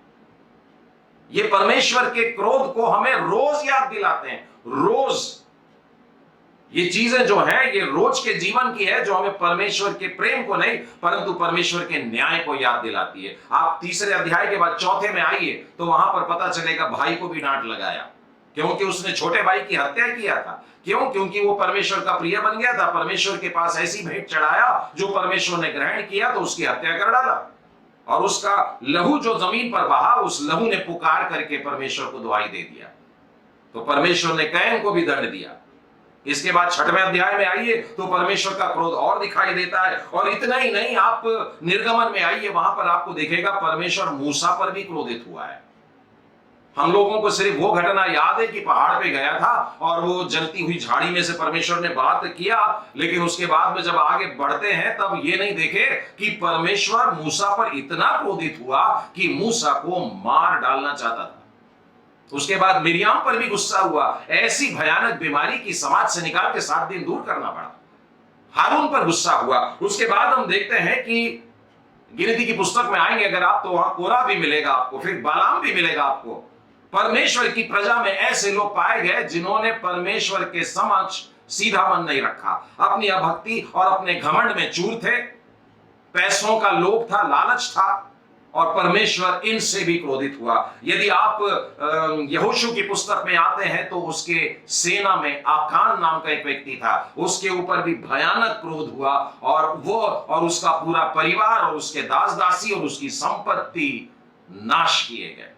ये परमेश्वर के क्रोध को हमें रोज याद दिलाते हैं। रोज ये चीजें जो है ये रोज के जीवन की है, जो हमें परमेश्वर के प्रेम को नहीं परंतु परमेश्वर के न्याय को याद दिलाती है। आप तीसरे अध्याय के बाद चौथे में आइए तो वहां पर पता चलेगा भाई को भी डांट लगाया क्योंकि उसने छोटे भाई की हत्या किया था। क्यों? क्योंकि वो परमेश्वर का प्रिय बन गया था। परमेश्वर के पास ऐसी भेंट चढ़ाया जो परमेश्वर ने ग्रहण किया तो उसकी हत्या कर डाला, और उसका लहू जो जमीन पर बहा उस लहू ने पुकार करके परमेश्वर को दुहाई दे दिया। तो परमेश्वर ने कैन को भी दंड दिया। इसके बाद 6वें अध्याय में आइए तो परमेश्वर का क्रोध और दिखाई देता है। और इतना ही नहीं, आप निर्गमन में आइए, वहां पर आपको दिखेगा परमेश्वर मूसा पर भी क्रोधित हुआ है। हम लोगों को सिर्फ वो घटना याद है कि पहाड़ पे गया था और वो जलती हुई झाड़ी में से परमेश्वर ने बात किया, लेकिन उसके बाद में जब आगे बढ़ते हैं तब ये नहीं देखे कि परमेश्वर मूसा पर इतना क्रोधित हुआ कि मूसा को मार डालना चाहता था। उसके बाद मिरियाम पर भी गुस्सा हुआ, ऐसी भयानक बीमारी की समाज से निकाल के 7 दिन दूर करना पड़ा। हारून पर गुस्सा हुआ। उसके बाद हम देखते हैं कि गिनती की पुस्तक में आएंगे अगर आप तो वहां कोरा भी मिलेगा आपको, फिर बालाम भी मिलेगा आपको। परमेश्वर की प्रजा में ऐसे लोग पाए गए जिन्होंने परमेश्वर के समक्ष सीधा मन नहीं रखा, अपनी अभक्ति और अपने घमंड में चूर थे, पैसों का लोभ था, लालच था, और परमेश्वर इनसे भी क्रोधित हुआ। यदि आप यहोशू की पुस्तक में आते हैं तो उसके सेना में आकान नाम का एक व्यक्ति था, उसके ऊपर भी भयानक क्रोध हुआ और वो और उसका पूरा परिवार और उसके दास दासी और उसकी संपत्ति नाश किए गए,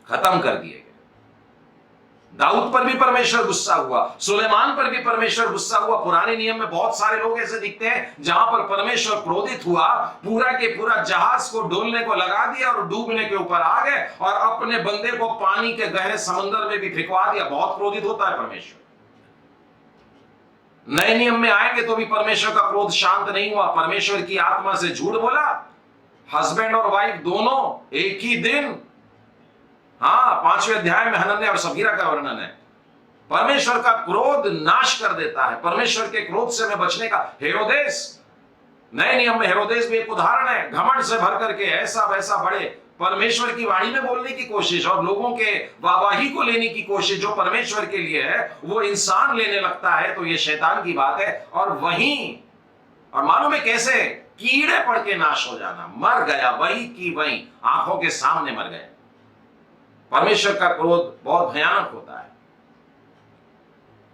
खत्म कर दिए गए। दाऊद पर भी परमेश्वर गुस्सा हुआ, सुलेमान पर भी परमेश्वर गुस्सा हुआ। पुराने नियम में बहुत सारे लोग ऐसे दिखते हैं जहां पर परमेश्वर क्रोधित हुआ, पूरा के पूरा जहाज को डोलने को लगा दिया और डूबने के ऊपर आ गए और अपने बंदे को पानी के गहरे समंदर में भी फिकवा दिया। बहुत क्रोधित होता है परमेश्वर। नए नियम में आएंगे तो भी परमेश्वर का क्रोध शांत नहीं हुआ। परमेश्वर की आत्मा से झूठ बोला, हस्बैंड और वाइफ दोनों एक ही दिन। हाँ, 5वें अध्याय में हनन्याह और सफीरा का वर्णन है। परमेश्वर का क्रोध नाश कर देता है। परमेश्वर के क्रोध से हमें बचने का, हेरोदेस, नए नियम में हेरोदेस भी एक उदाहरण है। घमंड से भर करके ऐसा वैसा बड़े परमेश्वर की वाणी में बोलने की कोशिश और लोगों के वाहवाही को लेने की कोशिश जो परमेश्वर के लिए है वो इंसान लेने लगता है, तो ये शैतान की बात है। और मालूम है कैसे? कीड़े पड़ के नाश हो जाना, मर गया वही की वही, आंखों के सामने मर गए। परमेश्वर का क्रोध बहुत भयानक होता है।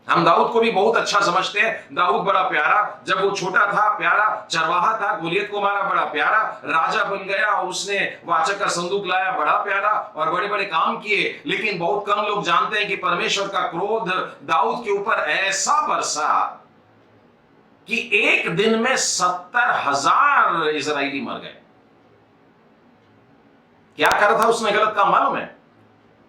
हम दाऊद को भी बहुत अच्छा समझते हैं। दाऊद बड़ा प्यारा, जब वो छोटा था प्यारा चरवाहा था, गोलियत को मारा, बड़ा प्यारा राजा बन गया और उसने वाचा का संदूक लाया, बड़ा प्यारा, और बड़े बड़े काम किए। लेकिन बहुत कम लोग जानते हैं कि परमेश्वर का क्रोध दाऊद के ऊपर ऐसा बरसा कि एक दिन में 70,000 इजरायली मर गए। क्या करा था उसने गलत काम मालूम है?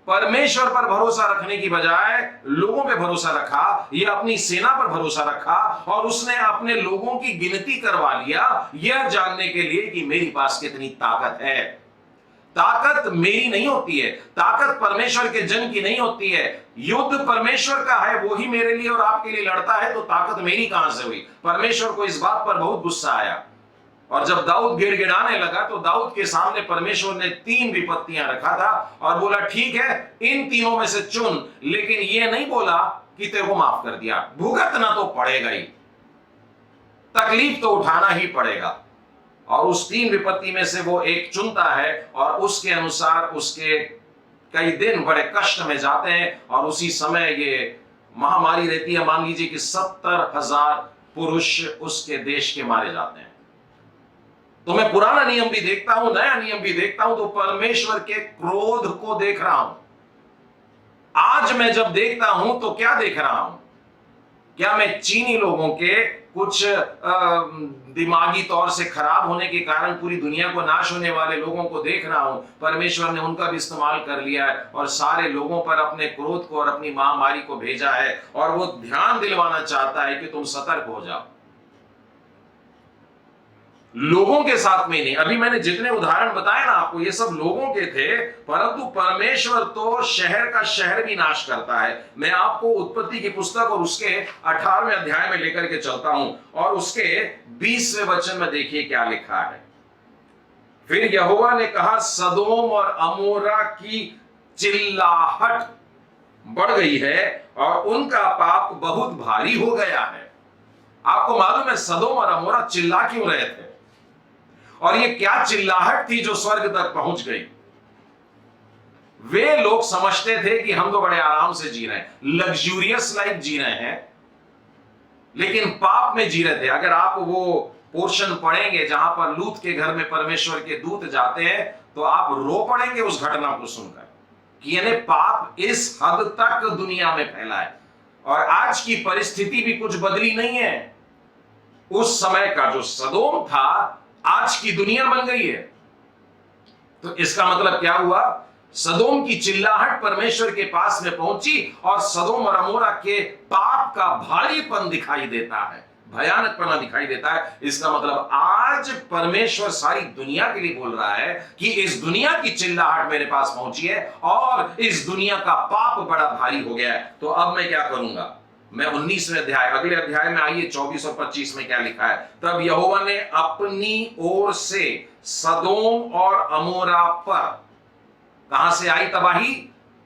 परमेश्वर पर भरोसा रखने की बजाय लोगों पे भरोसा रखा, ये अपनी सेना पर भरोसा रखा और उसने अपने लोगों की गिनती करवा लिया, यह जानने के लिए कि मेरे पास कितनी ताकत है। ताकत मेरी नहीं होती है, ताकत परमेश्वर के जन की नहीं होती है। युद्ध परमेश्वर का है, वो ही मेरे लिए और आपके लिए लड़ता है, तो ताकत मेरी कहां से हुई? परमेश्वर को इस बात पर बहुत गुस्सा आया और जब दाऊद गिड़गिड़ाने लगा तो दाऊद के सामने परमेश्वर ने 3 विपत्तियां रखा था और बोला ठीक है इन तीनों में से चुन, लेकिन यह नहीं बोला कि तेरे को माफ कर दिया। भुगतना तो पड़ेगा ही, तकलीफ तो उठाना ही पड़ेगा। और उस 3 विपत्ति में से वो एक चुनता है और उसके अनुसार उसके कई दिन बड़े कष्ट में जाते हैं और उसी समय ये महामारी रहती है। मान लीजिए कि 70,000 पुरुष उसके देश के मारे जाते हैं। तो मैं पुराना नियम भी देखता हूं, नया नियम भी देखता हूं, तो परमेश्वर के क्रोध को देख रहा हूं। आज मैं जब देखता हूं तो क्या देख रहा हूं? क्या मैं चीनी लोगों के कुछ दिमागी तौर से खराब होने के कारण पूरी दुनिया को नाश होने वाले लोगों को देख रहा हूं? परमेश्वर ने उनका भी इस्तेमाल कर लिया है और सारे लोगों पर अपने क्रोध को और अपनी महामारी को भेजा है और वो ध्यान दिलवाना चाहता है कि तुम सतर्क हो जाओ। लोगों के साथ में नहीं, अभी मैंने जितने उदाहरण बताए ना आपको, ये सब लोगों के थे, परंतु परमेश्वर तो शहर का शहर भी नाश करता है। मैं आपको उत्पत्ति की पुस्तक और उसके 18वें अध्याय में लेकर के चलता हूं और उसके 20वें वचन में देखिए क्या लिखा है। फिर यहोवा ने कहा, सदोम और अमोरा की चिल्लाहट बढ़ गई है और उनका पाप बहुत भारी हो गया है। आपको मालूम है सदोम और अमोरा चिल्ला क्यों रहे थे? और ये क्या चिल्लाहट थी जो स्वर्ग तक पहुंच गई? वे लोग समझते थे कि हम तो बड़े आराम से जी रहे हैं, लग्जूरियस लाइफ जी रहे हैं, लेकिन पाप में जी रहे थे। अगर आप वो पोर्शन पढ़ेंगे जहां पर लूत के घर में परमेश्वर के दूत जाते हैं तो आप रो पड़ेंगे उस घटना को सुनकर कि यानी पाप इस हद तक दुनिया में फैला है। और आज की परिस्थिति भी कुछ बदली नहीं है। उस समय का जो सदोम था आज की दुनिया बन गई है। तो इसका मतलब क्या हुआ? सदोम की चिल्लाहट परमेश्वर के पास में पहुंची और सदोम और अमोरा के पाप का भारीपन दिखाई देता है, भयानकपना दिखाई देता है। इसका मतलब आज परमेश्वर सारी दुनिया के लिए बोल रहा है कि इस दुनिया की चिल्लाहट मेरे पास पहुंची है और इस दुनिया का पाप बड़ा भारी हो गया है। तो अब मैं क्या करूंगा? मैं 19वें अध्याय, अगले अध्याय में आइए 24 और 25 में क्या लिखा है। तब यहोवा ने अपनी ओर से सदोम और अमोरा पर, कहां से आई तबाही?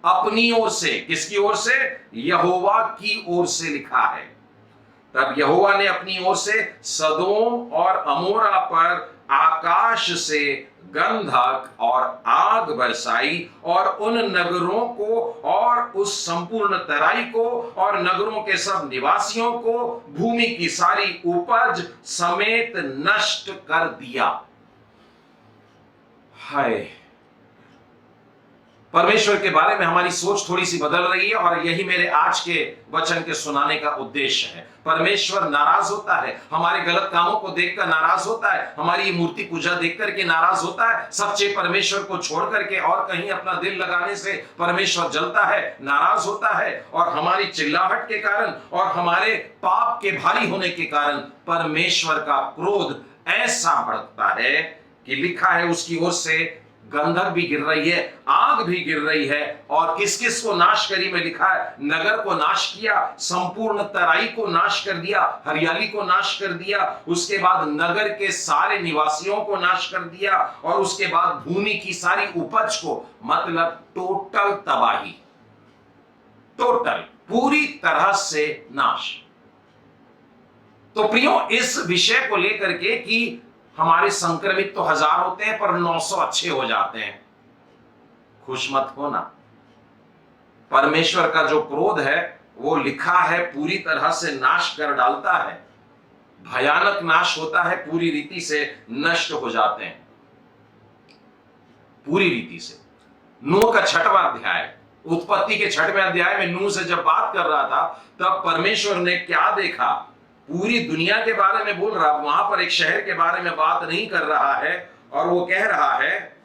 अपनी ओर से। किसकी ओर से? यहोवा की ओर से लिखा है। तब यहोवा ने अपनी ओर से सदोम और अमोरा पर आकाश से गंधक और आग बरसाई और उन नगरों को और उस संपूर्ण तराई को और नगरों के सब निवासियों को भूमि की सारी उपज समेत नष्ट कर दिया। हाय, परमेश्वर के बारे में हमारी सोच थोड़ी सी बदल रही है और यही मेरे आज के वचन के सुनाने का उद्देश्य है। परमेश्वर नाराज होता है, हमारे गलत कामों को देखकर नाराज होता है, हमारी मूर्ति पूजा देख करके नाराज होता है, सच्चे परमेश्वर को छोड़ करके और कहीं अपना दिल लगाने से परमेश्वर जलता है, नाराज होता है। और हमारी चिल्लाहट के कारण और हमारे पाप के भारी होने के कारण परमेश्वर का क्रोध ऐसा भड़कता है कि लिखा है उसकी ओर से गंधक भी गिर रही है, आग भी गिर रही है। और किस किस को नाश करी में लिखा है, नगर को नाश किया, संपूर्ण तराई को नाश कर दिया, हरियाली को नाश कर दिया, उसके बाद नगर के सारे निवासियों को नाश कर दिया और उसके बाद भूमि की सारी उपज को, मतलब टोटल तबाही, टोटल पूरी तरह से नाश। तो प्रियो, इस विषय को लेकर के कि हमारे संक्रमित तो 1000 होते हैं पर 900 अच्छे हो जाते हैं, खुश मत होना। परमेश्वर का जो क्रोध है वो लिखा है पूरी तरह से नाश कर डालता है, भयानक नाश होता है, पूरी रीति से नष्ट हो जाते हैं, पूरी रीति से। नूह का 6वां अध्याय, उत्पत्ति के 6वें अध्याय में नूह से जब बात कर रहा था तब परमेश्वर ने क्या देखा, पूरी दुनिया के बारे में बोल रहा, वहां पर एक शहर के बारे में बात नहीं कर रहा है। और वो कह रहा है,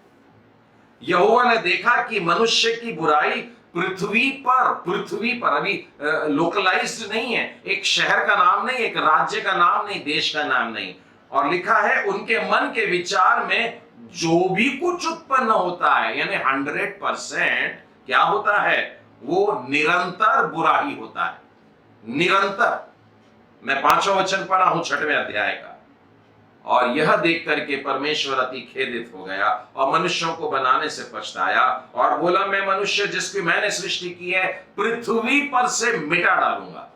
यहोवा ने देखा कि मनुष्य की बुराई पृथ्वी पर अभी लोकलाइज्ड नहीं है, एक शहर का नाम नहीं, एक राज्य का नाम नहीं, देश का नाम नहीं। और लिखा है उनके मन के विचार में जो भी कुछ उत्पन्न होता है, यानी 100% क्या होता है, वो निरंतर बुरा ही होता है, निरंतर। मैं 5वां वचन पढ़ा हूं 6वें अध्याय का। और यह देख करके परमेश्वर अति खेदित हो गया और मनुष्यों को बनाने से पछताया और बोला, मैं मनुष्य जिसकी मैंने सृष्टि की है पृथ्वी पर से मिटा डालूंगा,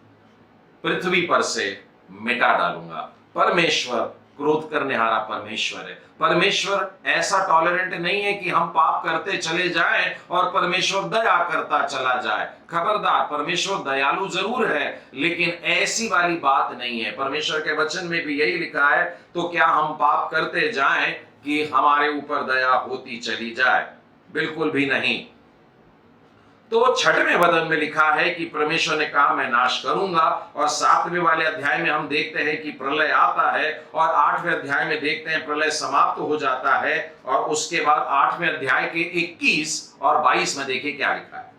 पृथ्वी पर से मिटा डालूंगा। परमेश्वर क्रोध करने हारा परमेश्वर है। परमेश्वर ऐसा टॉलरेंट नहीं है कि हम पाप करते चले जाएं और परमेश्वर दया करता चला जाए। खबरदार, परमेश्वर दयालु जरूर है लेकिन ऐसी वाली बात नहीं है। परमेश्वर के वचन में भी यही लिखा है, तो क्या हम पाप करते जाएं कि हमारे ऊपर दया होती चली जाए? बिल्कुल भी नहीं। तो 6वें वचन में लिखा है कि परमेश्वर ने कहा मैं नाश करूंगा। और 7वें वाले अध्याय में हम देखते हैं कि प्रलय आता है और 8वें अध्याय में देखते हैं प्रलय समाप्त हो जाता है। और उसके बाद 8वें अध्याय के 21 और 22 में देखिए क्या लिखा है।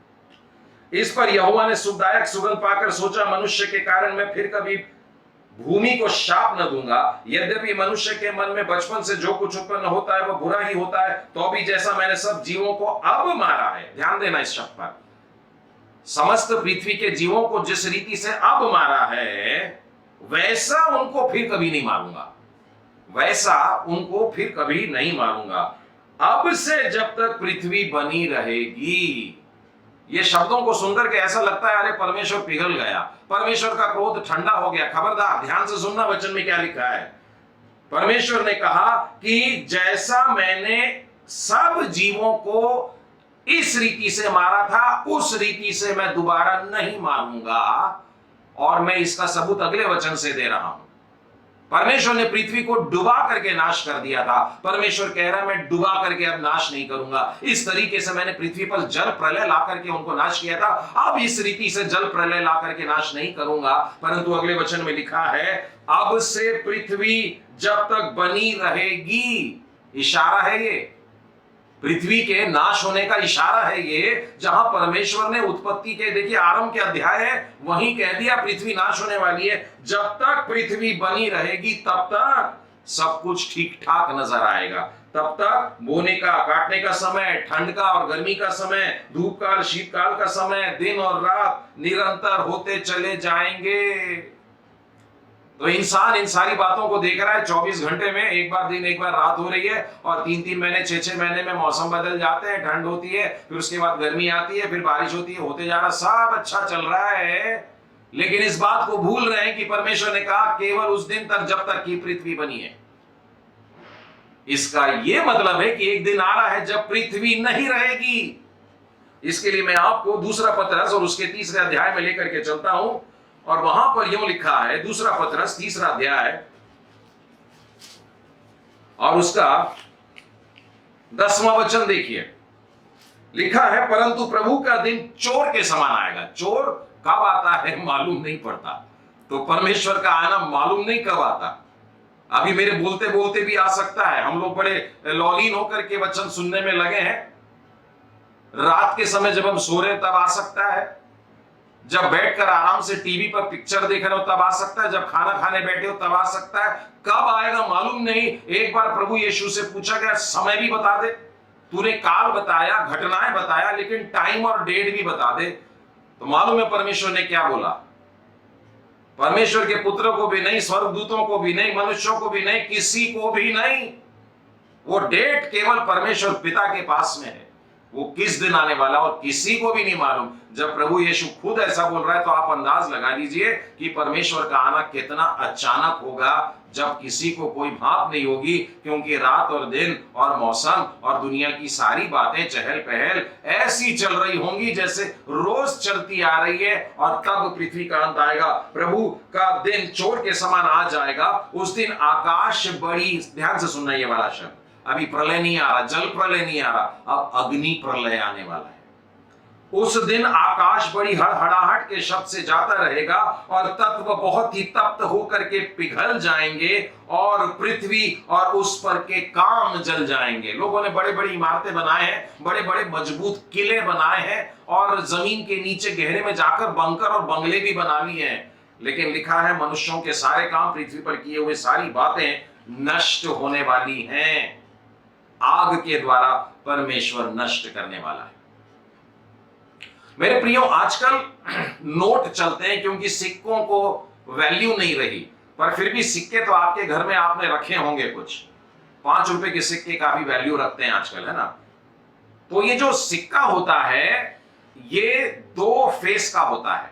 इस पर यहोवा ने सुखदायक सुगंध पाकर सोचा, मनुष्य के कारण मैं फिर कभी भूमि को शाप न दूंगा। यद्यपि मनुष्य के मन में बचपन से जो कुछ उत्पन्न होता है वह बुरा ही होता है, तो भी जैसा मैंने सब जीवों को अब मारा है, ध्यान देना इस शब्द पर, समस्त पृथ्वी के जीवों को जिस रीति से अब मारा है वैसा उनको फिर कभी नहीं मारूंगा, वैसा उनको फिर कभी नहीं मारूंगा, अब से जब तक पृथ्वी बनी रहेगी। ये शब्दों को सुनकर के ऐसा लगता है अरे परमेश्वर पिघल गया, परमेश्वर का क्रोध ठंडा हो गया। खबरदार, ध्यान से सुनना वचन में क्या लिखा है। परमेश्वर ने कहा कि जैसा मैंने सब जीवों को इस रीति से मारा था उस रीति से मैं दोबारा नहीं मारूंगा। और मैं इसका सबूत अगले वचन से दे रहा हूं। परमेश्वर ने पृथ्वी को डुबा करके नाश कर दिया था, परमेश्वर कह रहा है मैं डुबा करके अब नाश नहीं करूंगा। इस तरीके से मैंने पृथ्वी पर जल प्रलय ला करके उनको नाश किया था, अब इस रीति से जल प्रलय ला करके नाश नहीं करूंगा। परंतु अगले वचन में लिखा है अब से पृथ्वी जब तक बनी रहेगी। इशारा है ये, पृथ्वी के नाश होने का इशारा है ये। जहां परमेश्वर ने उत्पत्ति के देखिए आरंभ के अध्याय है वहीं कह दिया पृथ्वी नाश होने वाली है। जब तक पृथ्वी बनी रहेगी तब तक सब कुछ ठीक ठाक नजर आएगा। तब तक बोने का काटने का समय, ठंड का और गर्मी का समय, धूप काल शीतकाल का समय, दिन और रात निरंतर होते चले जाएंगे। तो इंसान इन सारी बातों को देख रहा है। 24 घंटे में एक बार दिन एक बार रात हो रही है और 3-3 महीने 6-6 महीने में मौसम बदल जाते हैं, ठंड होती है, फिर उसके बाद गर्मी आती है, फिर बारिश होती है, होते जा रहा, सब अच्छा चल रहा है। लेकिन इस बात को भूल रहे हैं कि परमेश्वर ने कहा केवल उस दिन तक जब तक की पृथ्वी बनी है। इसका यह मतलब है कि एक दिन आ रहा है जब पृथ्वी नहीं रहेगी। इसके लिए मैं आपको दूसरा पतरस और उसके 3रे अध्याय में लेकर के चलता हूं और वहां पर यूं लिखा है, दूसरा पतरस 3रा अध्याय और उसका 10वां वचन देखिए। लिखा है परंतु प्रभु का दिन चोर के समान आएगा। चोर कब आता है मालूम नहीं पड़ता, तो परमेश्वर का आना मालूम नहीं कब आता। अभी मेरे बोलते बोलते भी आ सकता है। हम लोग बड़े लॉगिन होकर के वचन सुनने में लगे हैं। रात के समय जब हम सो रहे तब आ सकता है, जब बैठकर आराम से टीवी पर पिक्चर देख रहे हो तब आ सकता है, जब खाना खाने बैठे हो तब आ सकता है। कब आएगा मालूम नहीं। एक बार प्रभु यीशु से पूछा गया समय भी बता दे, तूने काल बताया, घटनाएं बताया, लेकिन टाइम और डेट भी बता दे। तो मालूम है परमेश्वर ने क्या बोला? परमेश्वर के पुत्र को भी नहीं, स्वर्गदूतों को भी नहीं, मनुष्यों को भी नहीं, किसी को भी नहीं। वो डेट केवल परमेश्वर पिता के पास में है। वो किस दिन आने वाला और किसी को भी नहीं मालूम। जब प्रभु यीशु खुद ऐसा बोल रहा है तो आप अंदाज लगा लीजिए कि परमेश्वर का आना कितना अचानक होगा, जब किसी को कोई भाप नहीं होगी, क्योंकि रात और दिन और मौसम और दुनिया की सारी बातें चहल पहल ऐसी चल रही होंगी जैसे रोज चलती आ रही है। और तब पृथ्वी का अंत आएगा, प्रभु का दिन चोर के समान आ जाएगा। उस दिन आकाश बड़ी, ध्यान से सुनना ये वाला शब्द, अभी प्रलय नहीं आ रहा, जल प्रलय नहीं आ रहा, अब अग्नि प्रलय आने वाला है। उस दिन आकाश बड़ी हड़हड़ाहट के शब्द से जाता रहेगा और तत्व बहुत ही तप्त होकर के पिघल जाएंगे और पृथ्वी और उस पर के काम जल जाएंगे। लोगों ने बड़े बड़ी इमारतें बनाए हैं, बड़े बड़े मजबूत किले बनाए हैं और जमीन के नीचे गहरे में जाकर बंकर और बंगले भी बना लिए हैं, लेकिन लिखा है मनुष्यों के सारे काम, पृथ्वी पर किए हुए सारी बातें नष्ट होने वाली हैं। आग के द्वारा परमेश्वर नष्ट करने वाला है। मेरे प्रियो, आजकल नोट चलते हैं क्योंकि सिक्कों को वैल्यू नहीं रही, पर फिर भी सिक्के तो आपके घर में आपने रखे होंगे। कुछ 5 रुपए के सिक्के काफी वैल्यू रखते हैं आजकल, है ना। तो ये जो सिक्का होता है ये 2 फेस का होता है।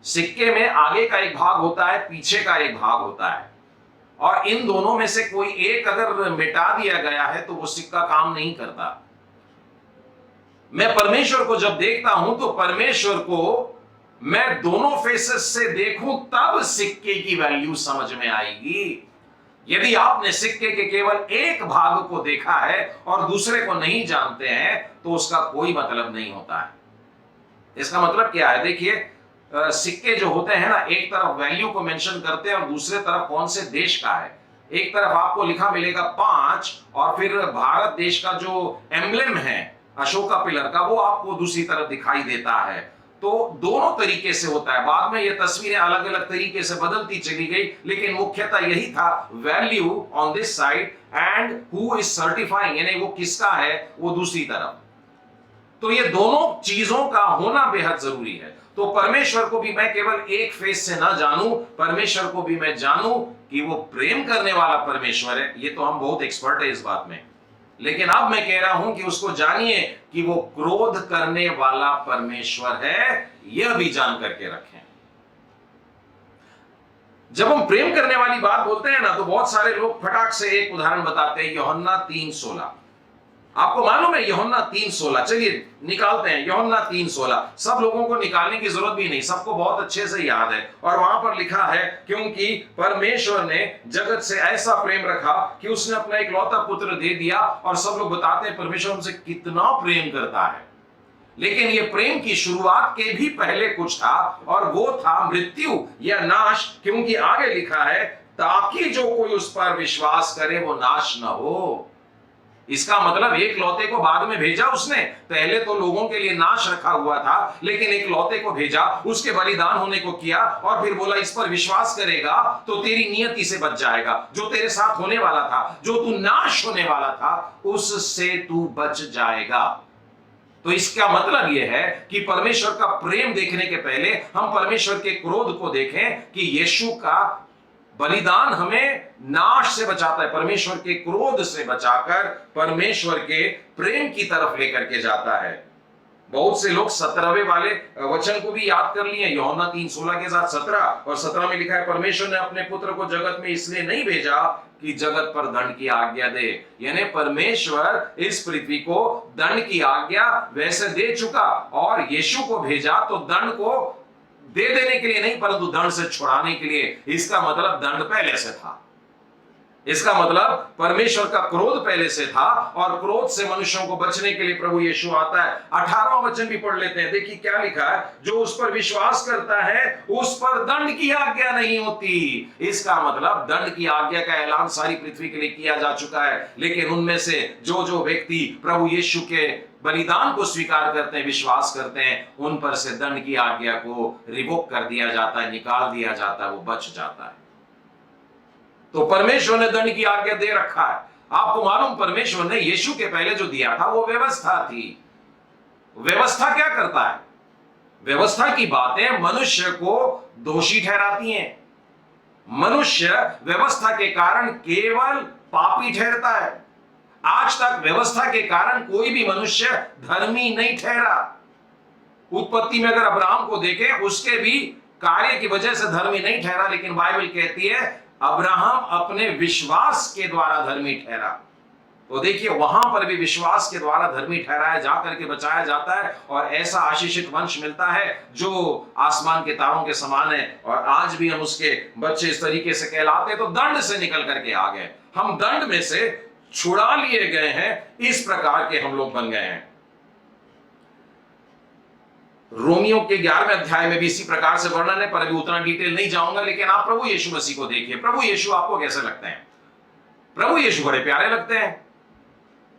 सिक्के में आगे का एक भाग होता है, पीछे का एक भाग होता है, और इन दोनों में से कोई एक अगर मिटा दिया गया है तो वो सिक्का काम नहीं करता। मैं परमेश्वर को जब देखता हूं तो परमेश्वर को मैं दोनों फेसेस से देखूं तब सिक्के की वैल्यू समझ में आएगी। यदि आपने सिक्के के केवल एक भाग को देखा है और दूसरे को नहीं जानते हैं तो उसका कोई मतलब नहीं होता है। इसका मतलब क्या है? देखिए, सिक्के जो होते हैं ना, एक तरफ वैल्यू को मेंशन करते हैं और दूसरे तरफ कौन से देश का है। एक तरफ आपको लिखा मिलेगा 5 और फिर भारत देश का जो एम्ब्लेम है अशोका पिलर का, वो आपको दूसरी तरफ दिखाई देता है। तो दोनों तरीके से होता है। बाद में ये तस्वीरें अलग अलग तरीके से बदलती चली गई, लेकिन मुख्यतः यही था, value on this side and who is certifying, यानी वो किसका है वो दूसरी तरफ। तो ये दोनों चीजों का होना बेहद जरूरी है। तो परमेश्वर को भी मैं केवल एक फेस से ना जानूं, परमेश्वर को भी मैं जानूं कि वो प्रेम करने वाला परमेश्वर है। ये तो हम बहुत एक्सपर्ट है इस बात में, लेकिन अब मैं कह रहा हूं कि उसको जानिए कि वो क्रोध करने वाला परमेश्वर है, यह भी जान करके रखें। जब हम प्रेम करने वाली बात बोलते हैं ना, तो बहुत सारे लोग फटाक से एक उदाहरण बताते हैं, यूहन्ना 3:16। आपको मालूम है यूहन्ना 3:16? चलिए निकालते हैं यूहन्ना 3:16। सब लोगों को निकालने की जरूरत भी नहीं, सबको बहुत अच्छे से याद है। और वहां पर लिखा है, क्योंकि परमेश्वर ने जगत से ऐसा प्रेम रखा कि उसने अपना इकलौता पुत्र दे दिया। और सब लोग बताते हैं परमेश्वर हमसे कितना प्रेम करता है, लेकिन ये प्रेम की शुरुआत के भी पहले कुछ था, और वो था मृत्यु या नाश। क्योंकि आगे लिखा है, ताकि जो कोई उस पर विश्वास करे वो नाश न हो। इसका मतलब एक लौते को बाद में भेजा उसने, पहले तो लोगों के लिए नाश रखा हुआ था, लेकिन एक लौते को भेजा, उसके बलिदान होने को किया, और फिर बोला इस पर विश्वास करेगा तो तेरी नियति से बच जाएगा। जो तेरे साथ होने वाला था, जो तू नाश होने वाला था, उससे तू बच जाएगा। तो इसका मतलब यह है कि परमेश्वर का प्रेम देखने के पहले हम परमेश्वर के क्रोध को देखें कि यीशु का बलिदान हमें नाश से बचाता है, परमेश्वर के क्रोध से बचाकर परमेश्वर के प्रेम की तरफ लेकर के जाता है। बहुत से लोग 17वें वाले वचन को भी याद कर लिए, यूहन्ना 3:16 के साथ 17 और 17 में लिखा है, परमेश्वर ने अपने पुत्र को जगत में इसलिए नहीं भेजा कि जगत पर दंड की आज्ञा दे। यानी परमेश्वर इस पृथ्वी को दंड की आज्ञा वैसे दे चुका, और यीशु को भेजा तो दंड को दे देने के लिए नहीं, परंतु दंड से छुड़ाने के लिए। इसका मतलब दंड पहले से था। इसका मतलब परमेश्वर का क्रोध पहले से था और क्रोध से मनुष्यों को बचने के लिए प्रभु यीशु आता है। 18वां वचन भी पढ़ लेते हैं, देखिए क्या लिखा है, जो उस पर विश्वास करता है उस पर दंड की आज्ञा नहीं होती। इसका मतलब दंड की आज्ञा का ऐलान सारी पृथ्वी के लिए किया जा चुका है, लेकिन उनमें से जो व्यक्ति प्रभु यीशु के बलिदान को स्वीकार करते हैं, विश्वास करते हैं, उन पर से दंड की आज्ञा को रिवोक कर दिया जाता है, निकाल दिया जाता है, वो बच जाता है। तो परमेश्वर ने दंड की आज्ञा दे रखा है। आपको मालूम, परमेश्वर ने यीशु के पहले जो दिया था वो व्यवस्था थी। व्यवस्था क्या करता है? व्यवस्था की बातें मनुष्य को दोषी ठहराती हैं। मनुष्य व्यवस्था के कारण केवल पापी ठहरता है। आज तक व्यवस्था के कारण कोई भी मनुष्य धर्मी नहीं ठहरा। उत्पत्ति में अगर अब्राहम को देखें, उसके भी कार्य की वजह से धर्मी नहीं ठहरा, लेकिन बाइबल कहती है अब्राहम अपने विश्वास के द्वारा धर्मी ठहरा। तो देखिए, वहां पर भी विश्वास के द्वारा धर्मी ठहराया जाकर के बचाया जाता है और ऐसा आशीषित वंश मिलता है जो आसमान के तारों के समान है। और आज भी हम उसके बच्चे इस तरीके से कहलाते हैं। तो दंड से निकल करके आ गए, हम दंड में से छुड़ा लिए गए हैं, इस प्रकार के हम लोग बन गए हैं। रोमियो के 11वें अध्याय में भी इसी प्रकार से वर्णन है, पर अभी उतना डिटेल नहीं जाऊंगा। लेकिन आप प्रभु यीशु मसीह को देखिए। प्रभु यीशु आपको कैसे लगते हैं? प्रभु यीशु बड़े प्यारे लगते हैं।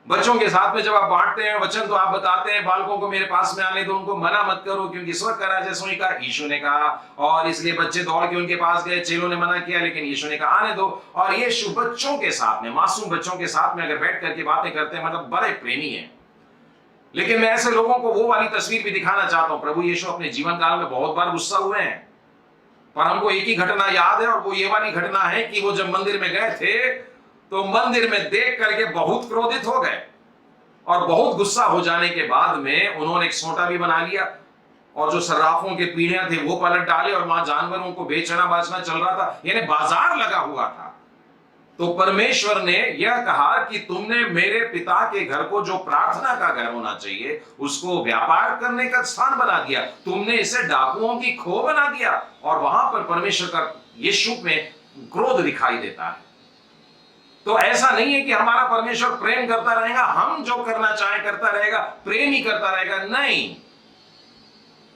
बच्चों के साथ में जब आप बांटते हैं वचन, तो आप बताते हैं बालकों को मेरे पास में आने दो, उनको मना मत करो, क्योंकि स्वर्ग का राज्य सोई का, यीशु ने कहा। और इसलिए बच्चे दौड़ के उनके पास गए, चेलों ने मना किया, लेकिन यीशु ने कहा आने दो। और यीशु बच्चों के साथ में, मासूम बच्चों के साथ में अगर बैठ करके बातें करते हैं, मतलब बड़े प्रेमी है। लेकिन मैं ऐसे लोगों को वो वाली तस्वीर भी दिखाना चाहता हूं। प्रभु यीशु अपने जीवन काल में बहुत बार गुस्सा हुए हैं, पर हमको एक ही घटना याद है, और वो ये वाली घटना है कि वो जब मंदिर में गए थे तो मंदिर में देख करके बहुत क्रोधित हो गए, और बहुत गुस्सा हो जाने के बाद में उन्होंने एक सोंटा भी बना लिया, और जो सर्राफों के पीढ़ियां थे वो पलट डाले, और वहां जानवरों को बेचना बाचना चल रहा था, यानी बाजार लगा हुआ था। तो परमेश्वर ने यह कहा कि तुमने मेरे पिता के घर को, जो प्रार्थना का घर होना चाहिए, उसको व्यापार करने का स्थान बना दिया। तुमने इसे डाकुओं की खो बना दिया। और वहां पर परमेश्वर का यीशु में क्रोध दिखाई देता है। तो ऐसा नहीं है कि हमारा परमेश्वर प्रेम करता रहेगा, हम जो करना चाहे करता रहेगा, प्रेम ही करता रहेगा, नहीं।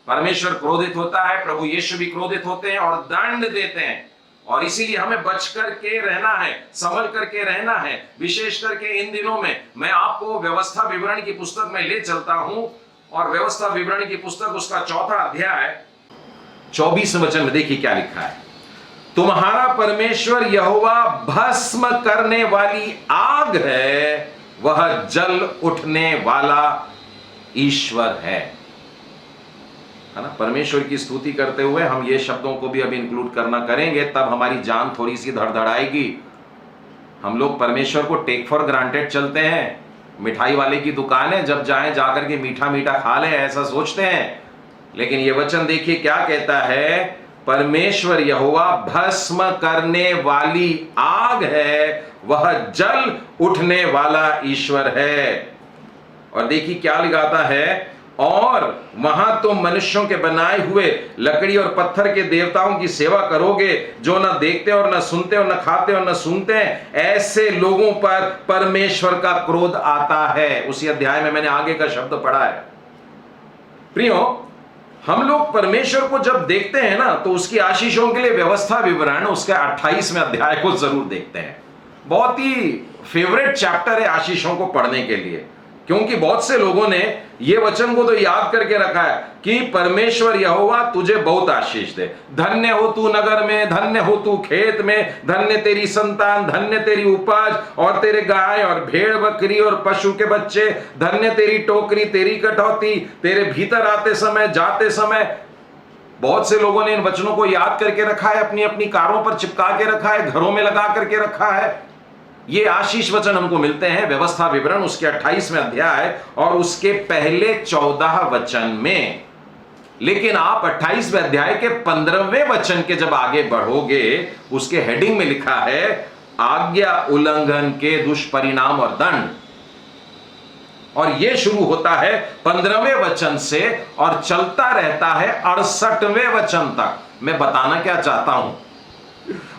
परमेश्वर क्रोधित होता है, प्रभु यीशु भी क्रोधित होते हैं और दंड देते हैं। और इसीलिए हमें बच करके रहना है, संभल करके रहना है। विशेष करके इन दिनों में मैं आपको व्यवस्था विवरण की पुस्तक में ले चलता हूं, और व्यवस्था विवरण की पुस्तक उसका 4वां अध्याय 24 वचन में देखिए क्या लिखा है। तुम्हारा परमेश्वर यहोवा भस्म करने वाली आग है, वह जल उठने वाला ईश्वर है ना। परमेश्वर की स्तुति करते हुए हम ये शब्दों को भी अब इंक्लूड करना करेंगे, तब हमारी जान थोड़ी सी धड़धड़ाएगी। हम लोग परमेश्वर को टेक फॉर ग्रांटेड चलते हैं। मिठाई वाले की दुकान है, जब जाएं जाकर के मीठा मीठा खा ले, ऐसा सोचते हैं। लेकिन ये वचन देखिए क्या कहता है, परमेश्वर यहोवा भस्म करने वाली आग है, वह जल उठने वाला ईश्वर है। और देखिए क्या लिखाता है, और वहां तुम मनुष्यों के बनाए हुए लकड़ी और पत्थर के देवताओं की सेवा करोगे, जो न देखते और न सुनते और न खाते और न सूंघते हैं। ऐसे लोगों पर परमेश्वर का क्रोध आता है। उसी अध्याय में मैंने आगे का शब्द पढ़ा है। प्रियो, हम लोग परमेश्वर को जब देखते हैं ना, तो उसकी आशीषों के लिए व्यवस्था विवरण उसके 28वें अध्याय को जरूर देखते हैं। बहुत ही फेवरेट चैप्टर है आशीषों को पढ़ने के लिए, क्योंकि बहुत से लोगों ने ये वचन को तो याद करके रखा है कि परमेश्वर यहोवा तुझे बहुत आशीष दे। धन्य हो तू नगर में, धन्य हो तू खेत में, धन्य तेरी संतान, धन्य तेरी उपज, और तेरे गाय और भेड़ बकरी और पशु के बच्चे, धन्य तेरी टोकरी, तेरी कटौती, तेरे भीतर आते समय जाते समय। बहुत से लोगों ने इन वचनों को याद करके रखा है, अपनी अपनी कारों पर चिपका के रखा है, घरों में लगा करके रखा है। ये आशीष वचन हमको मिलते हैं व्यवस्था विवरण उसके 28वें अध्याय और उसके पहले 14 वचन में। लेकिन आप 28वें अध्याय के 15वें वचन के जब आगे बढ़ोगे, उसके हेडिंग में लिखा है आज्ञा उल्लंघन के दुष्परिणाम और दंड। और यह शुरू होता है 15वें वचन से और चलता रहता है 68वें वचन तक। मैं बताना क्या चाहता हूं,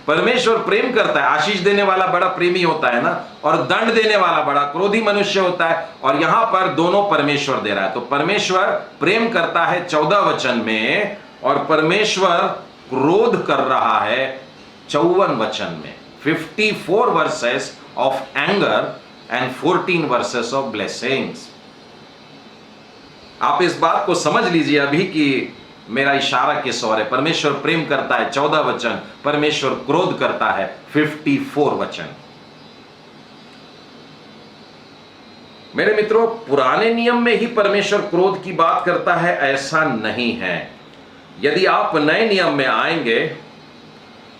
परमेश्वर प्रेम करता है, आशीष देने वाला बड़ा प्रेमी होता है ना, और दंड देने वाला बड़ा क्रोधी मनुष्य होता है, और यहां पर दोनों परमेश्वर दे रहा है। तो परमेश्वर प्रेम करता है 14 वचन में, और परमेश्वर क्रोध कर रहा है 54 वचन में। 54 versus of anger and 14 versus of blessings. आप इस बात को समझ लीजिए अभी कि मेरा इशारा किस ओर है। परमेश्वर प्रेम करता है 14 वचन, परमेश्वर क्रोध करता है 54 वचन। मेरे मित्रों, पुराने नियम में ही परमेश्वर क्रोध की बात करता है ऐसा नहीं है। यदि आप नए नियम में आएंगे,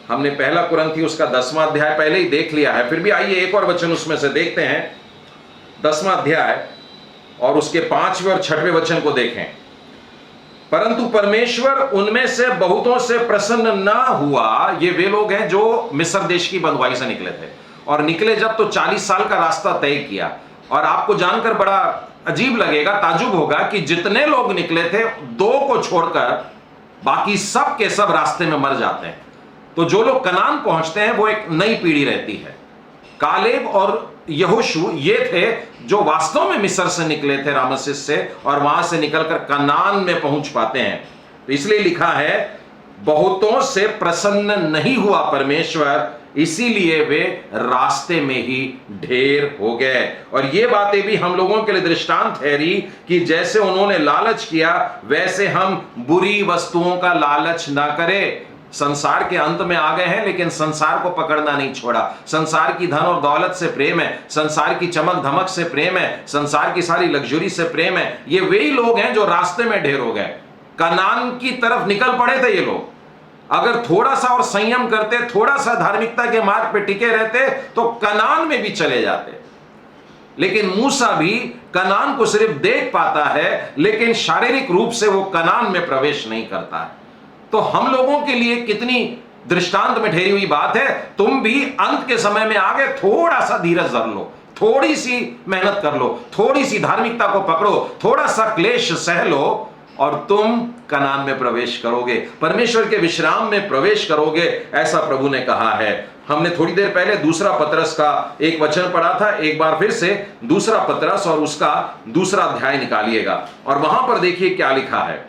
हमने पहला कुरिन्थियों उसका 10वां अध्याय पहले ही देख लिया है, फिर भी आइए एक और वचन उसमें से देखते हैं। 10वां अध्याय और उसके 5वें और 6वें वचन को देखें। परंतु परमेश्वर उनमें से बहुतों से प्रसन्न ना हुआ। ये वे लोग हैं जो मिस्र देश की बंधुआई से निकले थे, और निकले जब तो 40 साल का रास्ता तय किया। और आपको जानकर बड़ा अजीब लगेगा, ताजुब होगा कि जितने लोग निकले थे 2 को छोड़कर बाकी सब के सब रास्ते में मर जाते हैं। तो जो लोग कनान पहुंचते हैं वो एक नई पीढ़ी रहती है। कालेब और यहोशू ये थे जो वास्तव में मिस्र से निकले थे, रामसेस से, और वहां से निकलकर कनान में पहुंच पाते हैं। तो इसलिए लिखा है बहुतों से प्रसन्न नहीं हुआ परमेश्वर, इसीलिए वे रास्ते में ही ढेर हो गए। और ये बातें भी हम लोगों के लिए दृष्टांत ठहरी कि जैसे उन्होंने लालच किया वैसे हम बुरी वस्तुओं का लालच ना करें। संसार के अंत में आ गए हैं, लेकिन संसार को पकड़ना नहीं छोड़ा। संसार की धन और दौलत से प्रेम है, संसार की चमक धमक से प्रेम है, संसार की सारी लग्जरी से प्रेम है। ये वही लोग हैं जो रास्ते में ढेर हो गए। कनान की तरफ निकल पड़े थे ये लोग। अगर थोड़ा सा और संयम करते, थोड़ा सा धार्मिकता के मार्ग पे टिके रहते, तो कनान में भी चले जाते। लेकिन मूसा भी कनान को सिर्फ देख पाता है, लेकिन शारीरिक रूप से वो कनान में प्रवेश नहीं करता है। तो हम लोगों के लिए कितनी दृष्टांत में ठहरी हुई बात है। तुम भी अंत के समय में आगे थोड़ा सा धीरज धर लो, थोड़ी सी मेहनत कर लो, थोड़ी सी धार्मिकता को पकड़ो, थोड़ा सा क्लेश सह लो, और तुम कनान में प्रवेश करोगे, परमेश्वर के विश्राम में प्रवेश करोगे, ऐसा प्रभु ने कहा है। हमने थोड़ी देर पहले दूसरा पतरस का एक वचन पढ़ा था। एक बार फिर से दूसरा पतरस और उसका दूसरा अध्याय निकालिएगा, और वहां पर देखिए क्या लिखा है।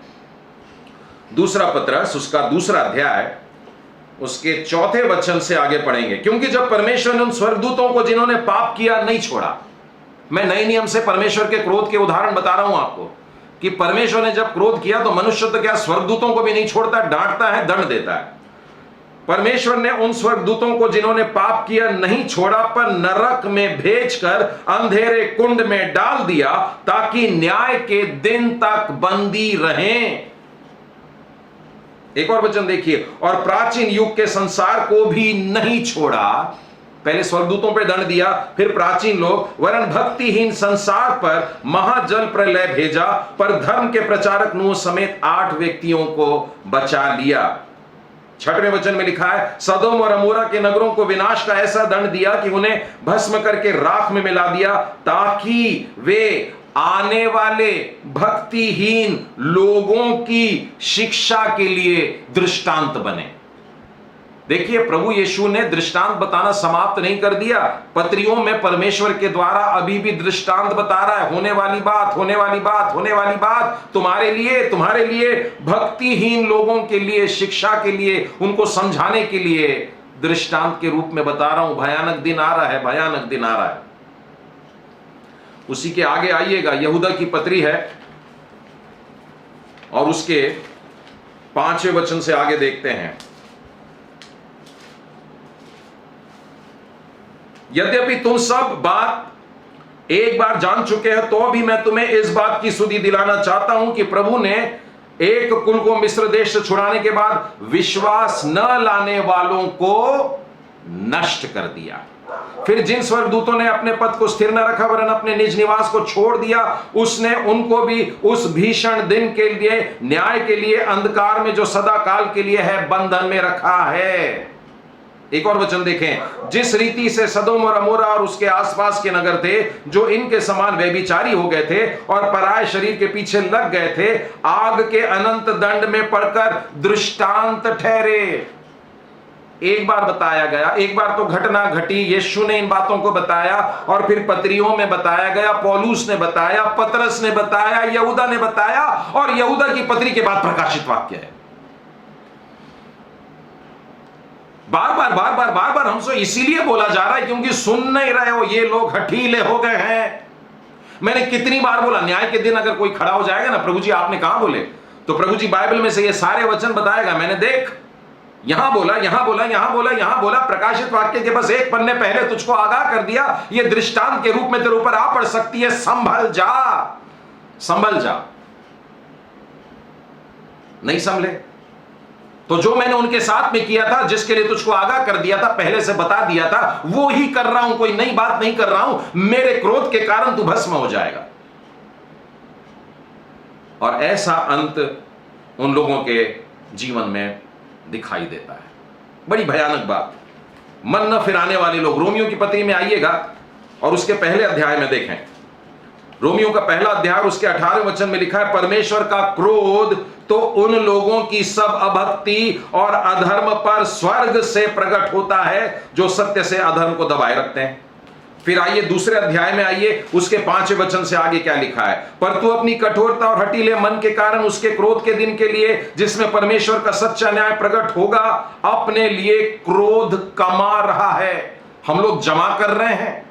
दूसरा पतरस उसका दूसरा अध्याय उसके 4थे वचन से आगे पढ़ेंगे। क्योंकि जब परमेश्वर ने उन स्वर्गदूतों को जिन्होंने पाप किया नहीं छोड़ा, मैं नए नियम से परमेश्वर के क्रोध के उदाहरण बता रहा हूं आपको, कि परमेश्वर ने जब क्रोध किया तो मनुष्य तो क्या स्वर्गदूतों को भी नहीं छोड़ता, डांटता है, दंड देता है। परमेश्वर ने उन स्वर्गदूतों को जिन्होंने पाप किया नहीं छोड़ा, पर नरक में भेजकर अंधेरे कुंड में डाल दिया, ताकि न्याय के दिन तक बंदी रहें। एक और वचन देखिए, और प्राचीन युग के संसार को भी नहीं छोड़ा। पहले स्वर्गदूतों पर दंड दिया, फिर प्राचीन लोग, वरन भक्तिहीन संसार पर महाजल प्रलय भेजा, पर धर्म के प्रचारक नूह समेत 8 व्यक्तियों को बचा लिया। 6वें वचन में लिखा है, सदोम और अमोरा के नगरों को विनाश का ऐसा दंड दिया कि उन्हें भस्म करके राख में मिला दिया, ताकि वे आने वाले भक्तिहीन लोगों की शिक्षा के लिए दृष्टांत बने। देखिए, प्रभु यीशु ने दृष्टांत बताना समाप्त नहीं कर दिया। पत्रियों में परमेश्वर के द्वारा अभी भी दृष्टांत बता रहा है। होने वाली बात, होने वाली बात, होने वाली बात तुम्हारे लिए, भक्तिहीन लोगों के लिए, शिक्षा के लिए, उनको समझाने के लिए दृष्टांत के रूप में बता रहा हूं। भयानक दिन आ रहा है, भयानक दिन आ रहा है। उसी के आगे आइएगा, यहूदा की पत्री है और उसके 5वें वचन से आगे देखते हैं। यद्यपि तुम सब बात एक बार जान चुके हो, तो भी मैं तुम्हें इस बात की सुधि दिलाना चाहता हूं कि प्रभु ने एक कुल को मिस्र देश से छुड़ाने के बाद विश्वास न लाने वालों को नष्ट कर दिया। फिर जिन स्वर्गदूतों ने अपने पद को स्थिर न रखा वरन अपने निज निवास को छोड़ दिया, उसने उनको भी उस भीषण दिन के लिए, न्याय के लिए, अंधकार में जो सदा काल के लिए है, बंधन में रखा है। एक और वचन देखें, जिस रीति से सदोम और अमोरा और उसके आसपास के नगर थे, जो इनके समान व्यभिचारी हो गए थे और पराये शरीर के पीछे लग गए थे, आग के अनंत दंड में पड़कर दृष्टांत ठहरे। एक बार बताया गया, एक बार तो घटना घटी, यीशु ने इन बातों को बताया और फिर पत्रियों में बताया गया, पौलुस ने बताया, पतरस ने बताया, यहूदा ने बताया और यहूदा की पत्री के बाद प्रकाशित वाक्य है। बार बार हमसे इसीलिए बोला जा रहा है क्योंकि सुन नहीं रहे हो, ये लोग हठीले हो गए हैं। मैंने कितनी बार बोला, न्याय के दिन अगर कोई खड़ा हो जाएगा ना, प्रभु जी आपने कहां बोले, तो प्रभु जी बाइबल में से ये सारे वचन बताएगा, मैंने देख यहां बोला, यहां बोला, यहां बोला, यहां बोला, प्रकाशित वाक्य के बस एक पन्ने पहले तुझको आगाह कर दिया, ये दृष्टांत के रूप में तेरे ऊपर आ पड़ सकती है, संभल जा, संभल जा। नहीं संभले तो जो मैंने उनके साथ में किया था, जिसके लिए तुझको आगाह कर दिया था, पहले से बता दिया था, वो ही कर रहा हूं, कोई नई बात नहीं कर रहा हूं। मेरे क्रोध के कारण तू भस्म हो जाएगा। और ऐसा अंत उन लोगों के जीवन में दिखाई देता है। बड़ी भयानक बात, मन न फिराने वाले लोग। रोमियो की पत्री में आइएगा और उसके पहले अध्याय में देखें, रोमियो का पहला अध्याय उसके 18वें वचन में लिखा है, परमेश्वर का क्रोध तो उन लोगों की सब अभक्ति और अधर्म पर स्वर्ग से प्रकट होता है जो सत्य से अधर्म को दबाए रखते हैं। फिर आइए दूसरे अध्याय में आइए, उसके 5वें वचन से आगे क्या लिखा है, पर तू अपनी कठोरता और हठीले मन के कारण उसके क्रोध के दिन के लिए, जिसमें परमेश्वर का सच्चा न्याय प्रकट होगा, अपने लिए क्रोध कमा रहा है। हम लोग जमा कर रहे हैं।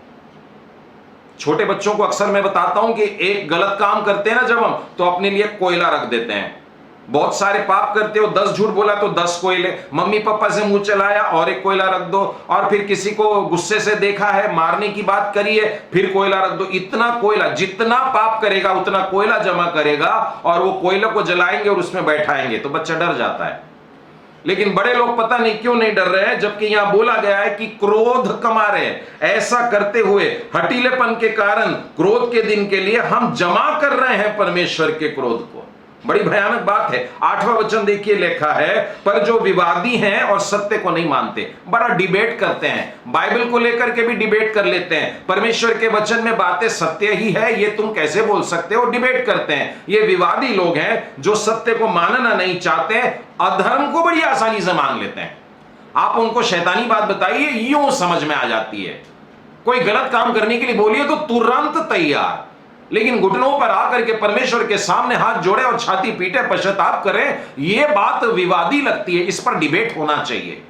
छोटे बच्चों को अक्सर मैं बताता हूं कि एक गलत काम करते हैं ना जब हम, तो अपने लिए कोयला रख देते हैं। बहुत सारे पाप करते हो, 10 झूठ बोला तो 10 कोयले, मम्मी पापा से मुंह चलाया और एक कोयला रख दो, और फिर किसी को गुस्से से देखा है, मारने की बात करी है, फिर कोयला रख दो। इतना कोयला, जितना पाप करेगा उतना कोयला जमा करेगा और वो कोयला को जलाएंगे और उसमें बैठाएंगे, तो बच्चा डर जाता है। लेकिन बड़े लोग पता नहीं क्यों नहीं डर रहे हैं, जबकि यहां बोला गया है कि क्रोध कमा रहे हैं। ऐसा करते हुए हठीलेपन के कारण क्रोध के दिन के लिए हम जमा कर रहे हैं परमेश्वर के क्रोध को। बड़ी भयानक बात है। 8वां वचन देखिए, लिखा है, पर जो विवादी हैं और सत्य को नहीं मानते। बड़ा डिबेट करते हैं, बाइबल को लेकर के भी डिबेट कर लेते हैं, परमेश्वर के वचन में बातें सत्य ही है, ये तुम कैसे बोल सकते हो, डिबेट करते हैं। ये विवादी लोग हैं जो सत्य को मानना नहीं चाहते, अधर्म को बड़ी आसानी से मान लेते हैं। आप उनको शैतानी बात बताइए, यूं समझ में आ जाती है। कोई गलत काम करने के लिए बोलिए तो तुरंत तैयार, लेकिन घुटनों पर आकर के परमेश्वर के सामने हाथ जोड़े और छाती पीटे, पश्चाताप करें, यह बात विवादी लगती है। इस पर डिबेट होना चाहिए।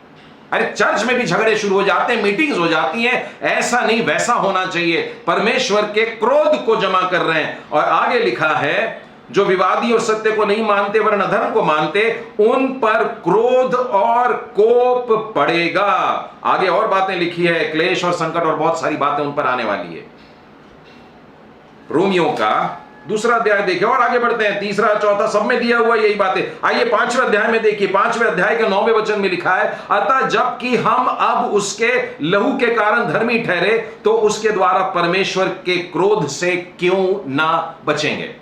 अरे चर्च में भी झगड़े शुरू हो जाते हैं, मीटिंग्स हो जाती हैं, ऐसा नहीं वैसा होना चाहिए। परमेश्वर के क्रोध को जमा कर रहे हैं। और आगे लिखा है, जो विवादी और सत्य को नहीं मानते वरन अधर्म को मानते, उन पर क्रोध और कोप पड़ेगा। आगे और बातें लिखी है, क्लेश और संकट और बहुत सारी बातें उन पर आने वाली है। रोमियो का दूसरा अध्याय देखिए और आगे बढ़ते हैं, तीसरा चौथा सब में दिया हुआ यही बातें। आइए 5वें अध्याय में देखिए, 5वें अध्याय के 9वें वचन में लिखा है, अतः जबकि हम अब उसके लहू के कारण धर्मी ठहरे, तो उसके द्वारा परमेश्वर के क्रोध से क्यों ना बचेंगे।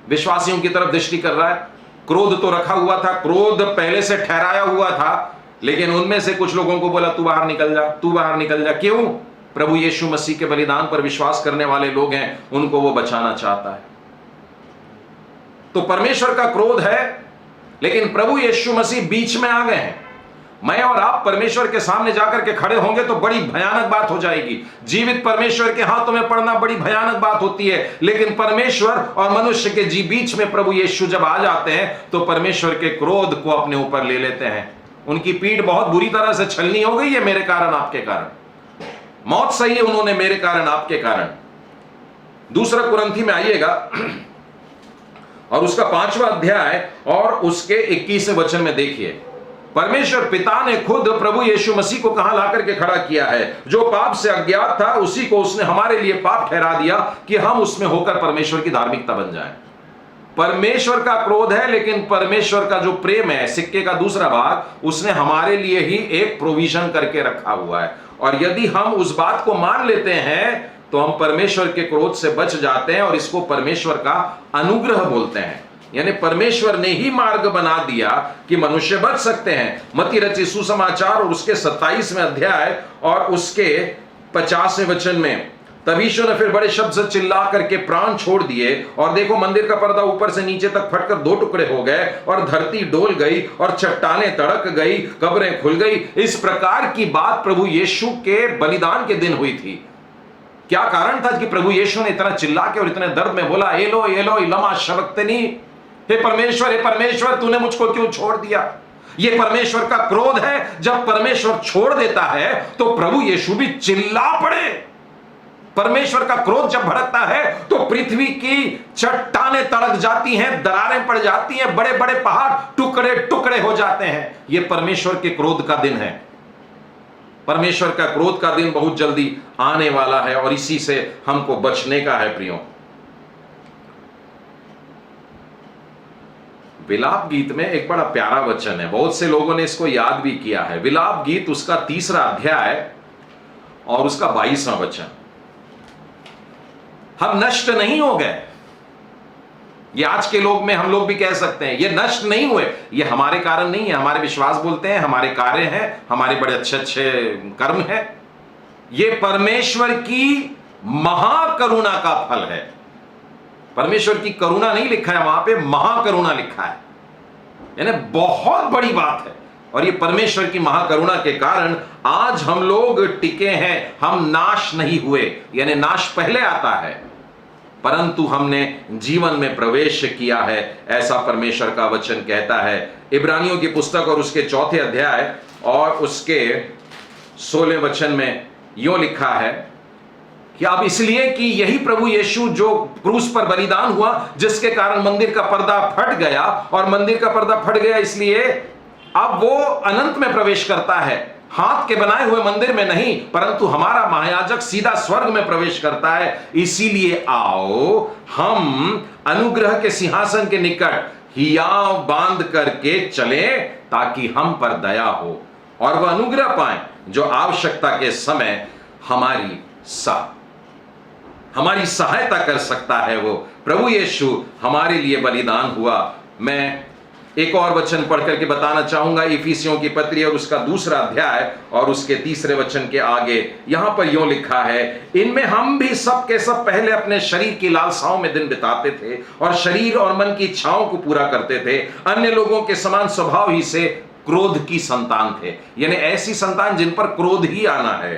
विश्वासियों की तरफ दृष्टि कर रहा है। क्रोध तो रखा हुआ था, क्रोध पहले से ठहराया हुआ था, लेकिन उनमें से कुछ लोगों को बोला तू बाहर निकल जा, तू बाहर निकल जा। क्यों? प्रभु यीशु मसीह के बलिदान पर विश्वास करने वाले लोग हैं, उनको वो बचाना चाहता है। तो परमेश्वर का क्रोध है, लेकिन प्रभु यीशु मसीह बीच में आ गए हैं। मैं और आप परमेश्वर के सामने जाकर के खड़े होंगे तो बड़ी भयानक बात हो जाएगी। जीवित परमेश्वर के हाथों में पड़ना बड़ी भयानक बात होती है, लेकिन परमेश्वर और मनुष्य के बीच में प्रभु यीशु जब आ जाते हैं तो परमेश्वर के क्रोध को अपने ऊपर ले लेते हैं। उनकी पीठ बहुत बुरी तरह से छलनी हो गई है मेरे कारण, आपके कारण। मौत सही है उन्होंने मेरे कारण, आपके कारण। दूसरा कुरिन्थी में आइएगा और उसका 5वां अध्याय और उसके 21वें वचन में देखिए, परमेश्वर पिता ने खुद प्रभु यीशु मसीह को कहां लाकर के खड़ा किया है। जो पाप से अज्ञात था उसी को उसने हमारे लिए पाप ठहरा दिया कि हम उसमें होकर परमेश्वर की धार्मिकता बन जाएं। परमेश्वर का क्रोध है, लेकिन परमेश्वर का जो प्रेम है, सिक्के का दूसरा भाग, उसने हमारे लिए ही एक प्रोविजन करके रखा हुआ है। और यदि हम उस बात को मान लेते हैं तो हम परमेश्वर के क्रोध से बच जाते हैं, और इसको परमेश्वर का अनुग्रह बोलते हैं। यानी परमेश्वर ने ही मार्ग बना दिया कि मनुष्य बच सकते हैं। मत्ती रचित सुसमाचार और उसके 27वें अध्याय और उसके 50वें वचन में तभी यीशु ने फिर बड़े शब्द से चिल्ला करके प्राण छोड़ दिए, और देखो मंदिर का पर्दा ऊपर से नीचे तक फटकर 2 टुकड़े हो गए, और धरती डोल गई, और चट्टानें तड़क गई, कब्रें खुल गई। इस प्रकार की बात प्रभु यीशु के बलिदान के दिन हुई थी। क्या कारण था कि प्रभु यीशु ने इतना चिल्ला के और इतने दर्द में बोला, एलो एलो लमा शबक्तनी, हे परमेश्वर तूने मुझको क्यों छोड़ दिया? यह परमेश्वर का क्रोध है। जब परमेश्वर छोड़ देता है तो प्रभु यीशु भी चिल्ला पड़े। परमेश्वर का क्रोध जब भड़कता है तो पृथ्वी की चट्टानें तड़क जाती हैं, दरारें पड़ जाती हैं, बड़े बड़े पहाड़ टुकड़े टुकड़े हो जाते हैं। यह परमेश्वर के क्रोध का दिन है। परमेश्वर का क्रोध का दिन बहुत जल्दी आने वाला है, और इसी से हमको बचने का है। प्रियो, विलाप गीत में एक बड़ा प्यारा वचन है, बहुत से लोगों ने इसको याद भी किया है। विलाप गीत उसका 3रा अध्याय और उसका 22वां वचन। हम नष्ट नहीं हो गए। ये आज के लोग में हम लोग भी कह सकते हैं, ये नष्ट नहीं हुए। ये हमारे कारण नहीं है, हमारे विश्वास बोलते हैं, हमारे कार्य हैं, हमारे बड़े अच्छे अच्छे कर्म हैं। ये परमेश्वर की महाकरुणा का फल है। परमेश्वर की करुणा नहीं लिखा है वहां पे, महाकरुणा लिखा है, यानी बहुत बड़ी बात है। और ये परमेश्वर की महाकरुणा के कारण आज हम लोग टिके हैं, हम नाश नहीं हुए। यानी नाश पहले आता है, परंतु हमने जीवन में प्रवेश किया है, ऐसा परमेश्वर का वचन कहता है। इब्रानियों की पुस्तक और उसके 4थे अध्याय और उसके 16वें वचन में यूं लिखा है कि अब इसलिए कि यही प्रभु यीशु जो क्रूस पर बलिदान हुआ, जिसके कारण मंदिर का पर्दा फट गया, और मंदिर का पर्दा फट गया इसलिए अब वो अनंत में प्रवेश करता है, हाथ के बनाए हुए मंदिर में नहीं, परंतु हमारा महायाजक सीधा स्वर्ग में प्रवेश करता है। इसीलिए आओ हम अनुग्रह के सिंहासन के निकट हियाव बांध करके चलें, ताकि हम पर दया हो और वह अनुग्रह पाएं जो आवश्यकता के समय हमारी सहायता कर सकता है। वो प्रभु यीशु हमारे लिए बलिदान हुआ। मैं एक और वचन पढ़ करके बताना चाहूंगा, इफिसियों की पत्री और उसका 2रा अध्याय और उसके 3रे वचन के आगे। यहां पर यूं लिखा है, इनमें हम भी सब के सब पहले अपने शरीर की लालसाओं में दिन बिताते थे और शरीर और मन की इच्छाओं को पूरा करते थे। अन्य लोगों के समान स्वभाव ही से क्रोध की संतान थे, यानी ऐसी संतान जिन पर क्रोध ही आना है।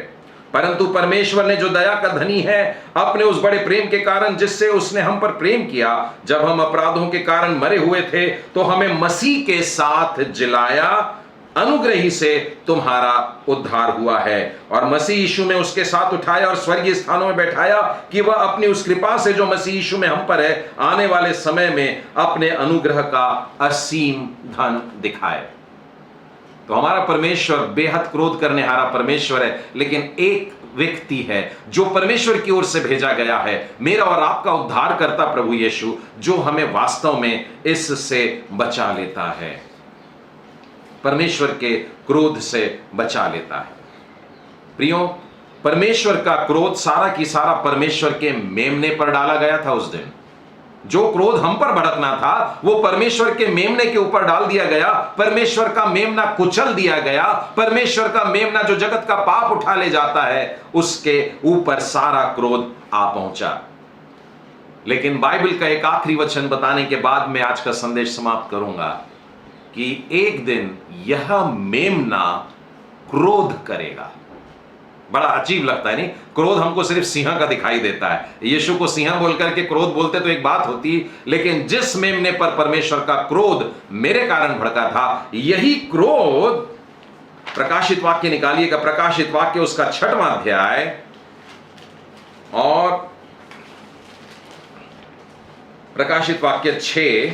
परंतु परमेश्वर ने जो दया का धनी है, अपने उस बड़े प्रेम के कारण जिससे उसने हम पर प्रेम किया, जब हम अपराधों के कारण मरे हुए थे तो हमें मसीह के साथ जिलाया, अनुग्रह ही से तुम्हारा उद्धार हुआ है, और मसीह यीशु में उसके साथ उठाया और स्वर्गीय स्थानों में बैठाया, कि वह अपनी उस कृपा से जो मसीह यीशु में हम पर है, आने वाले समय में अपने अनुग्रह का असीम धन दिखाए। तो हमारा परमेश्वर बेहद क्रोध करने हारा परमेश्वर है, लेकिन एक व्यक्ति है जो परमेश्वर की ओर से भेजा गया है, मेरा और आपका उद्धार करता प्रभु यीशु, जो हमें वास्तव में इससे बचा लेता है, परमेश्वर के क्रोध से बचा लेता है। प्रियो, परमेश्वर का क्रोध सारा की सारा परमेश्वर के मेमने पर डाला गया था। उस दिन जो क्रोध हम पर भड़कना था वो परमेश्वर के मेमने के ऊपर डाल दिया गया। परमेश्वर का मेमना कुचल दिया गया। परमेश्वर का मेमना जो जगत का पाप उठा ले जाता है, उसके ऊपर सारा क्रोध आ पहुंचा। लेकिन बाइबल का एक आखिरी वचन बताने के बाद मैं आज का संदेश समाप्त करूंगा कि एक दिन यह मेमना क्रोध करेगा। बड़ा अजीब लगता है नहीं? क्रोध हमको सिर्फ सिंह का दिखाई देता है। यीशु को सिंह बोलकर के क्रोध बोलते तो एक बात होती, लेकिन जिस मेमने पर परमेश्वर का क्रोध मेरे कारण भड़का था, यही क्रोध, प्रकाशित वाक्य निकालिएगा, प्रकाशित वाक्य उसका 6वां अध्याय और प्रकाशित वाक्य 6,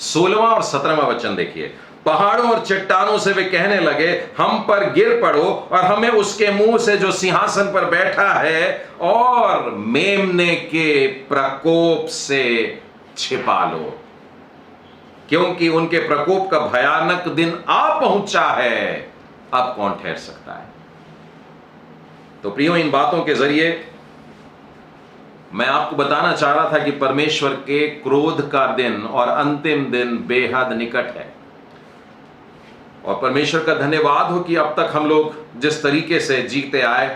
16वां और 17वां वचन देखिए। पहाड़ों और चट्टानों से वे कहने लगे, हम पर गिर पड़ो और हमें उसके मुंह से जो सिंहासन पर बैठा है और मेमने के प्रकोप से छिपा लो, क्योंकि उनके प्रकोप का भयानक दिन आ पहुंचा है, अब कौन ठहर सकता है। तो प्रियो, इन बातों के जरिए मैं आपको बताना चाह रहा था कि परमेश्वर के क्रोध का दिन और अंतिम दिन बेहद निकट है। और परमेश्वर का धन्यवाद हो कि अब तक हम लोग जिस तरीके से जीते आए,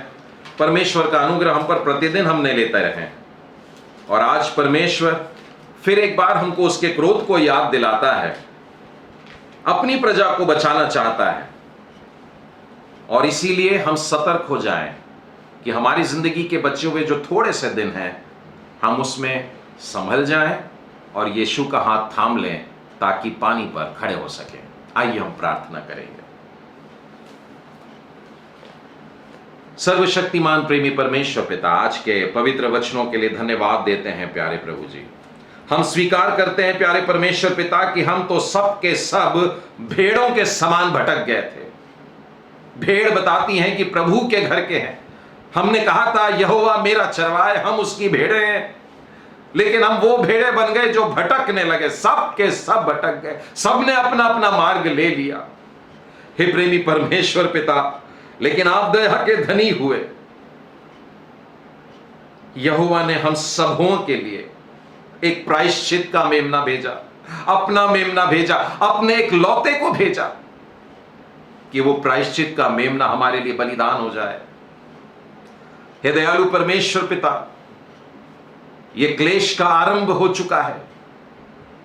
परमेश्वर का अनुग्रह हम पर प्रतिदिन हमने लेते रहे। और आज परमेश्वर फिर एक बार हमको उसके क्रोध को याद दिलाता है, अपनी प्रजा को बचाना चाहता है। और इसीलिए हम सतर्क हो जाएं कि हमारी जिंदगी के बचे हुए जो थोड़े से दिन हैं, हम उसमें संभल जाएं और यीशु का हाथ थाम लें ताकि पानी पर खड़े हो सकें। आइए हम प्रार्थना करेंगे। सर्वशक्तिमान प्रेमी परमेश्वर पिता, आज के पवित्र वचनों के लिए धन्यवाद देते हैं प्यारे प्रभु जी। हम स्वीकार करते हैं प्यारे परमेश्वर पिता कि हम तो सब के सब भेड़ों के समान भटक गए थे। भेड़ बताती हैं कि प्रभु के घर के हैं। हमने कहा था यहोवा मेरा चरवाहा, हम उसकी भेड़ें हैं, लेकिन हम वो भेड़े बन गए जो भटकने लगे। सब के सब भटक गए, सबने अपना अपना मार्ग ले लिया। हे प्रेमी परमेश्वर पिता, लेकिन आप दया के धनी हुए। यहोवा ने हम सबों के लिए एक प्रायश्चित का मेमना भेजा, अपना मेमना भेजा, अपने एक लौते को भेजा कि वो प्रायश्चित का मेमना हमारे लिए बलिदान हो जाए। हे दयालु परमेश्वर पिता, ये क्लेश का आरंभ हो चुका है।